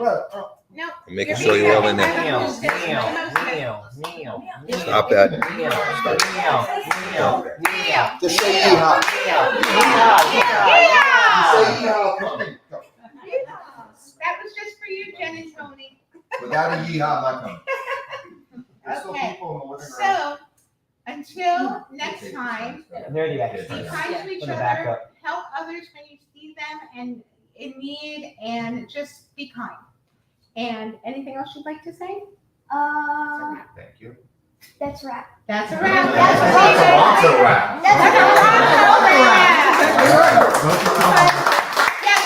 No. I'm making sure you're all in there. Neil. Stop that. Neil. Just say yeehaw. That was just for you, Jen and Tony. Without a yeehaw, I'm not coming. Okay, so until next time, There you be go. kind to each Put it back other, up. help others when you see them and in need, and just be kind. And anything else you'd like to say? Thank you. That's right. That's a wrap. That's a wrap. Yes,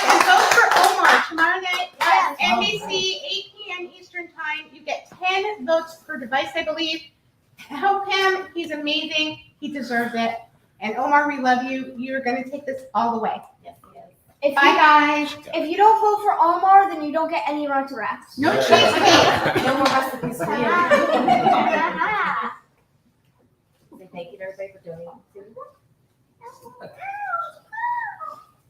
and vote for Omar tomorrow night at NBC, 8 p.m. Eastern Time. You get 10 votes per device, I believe. Help him. He's amazing. He deserves it. And Omar, we love you. You're going to take this all the way. Yes, he is. Bye, guys. If you don't vote for Omar, then you don't get any Ronto wraps. No cheesecake. No more recipes for you. Thank you to everybody for doing it.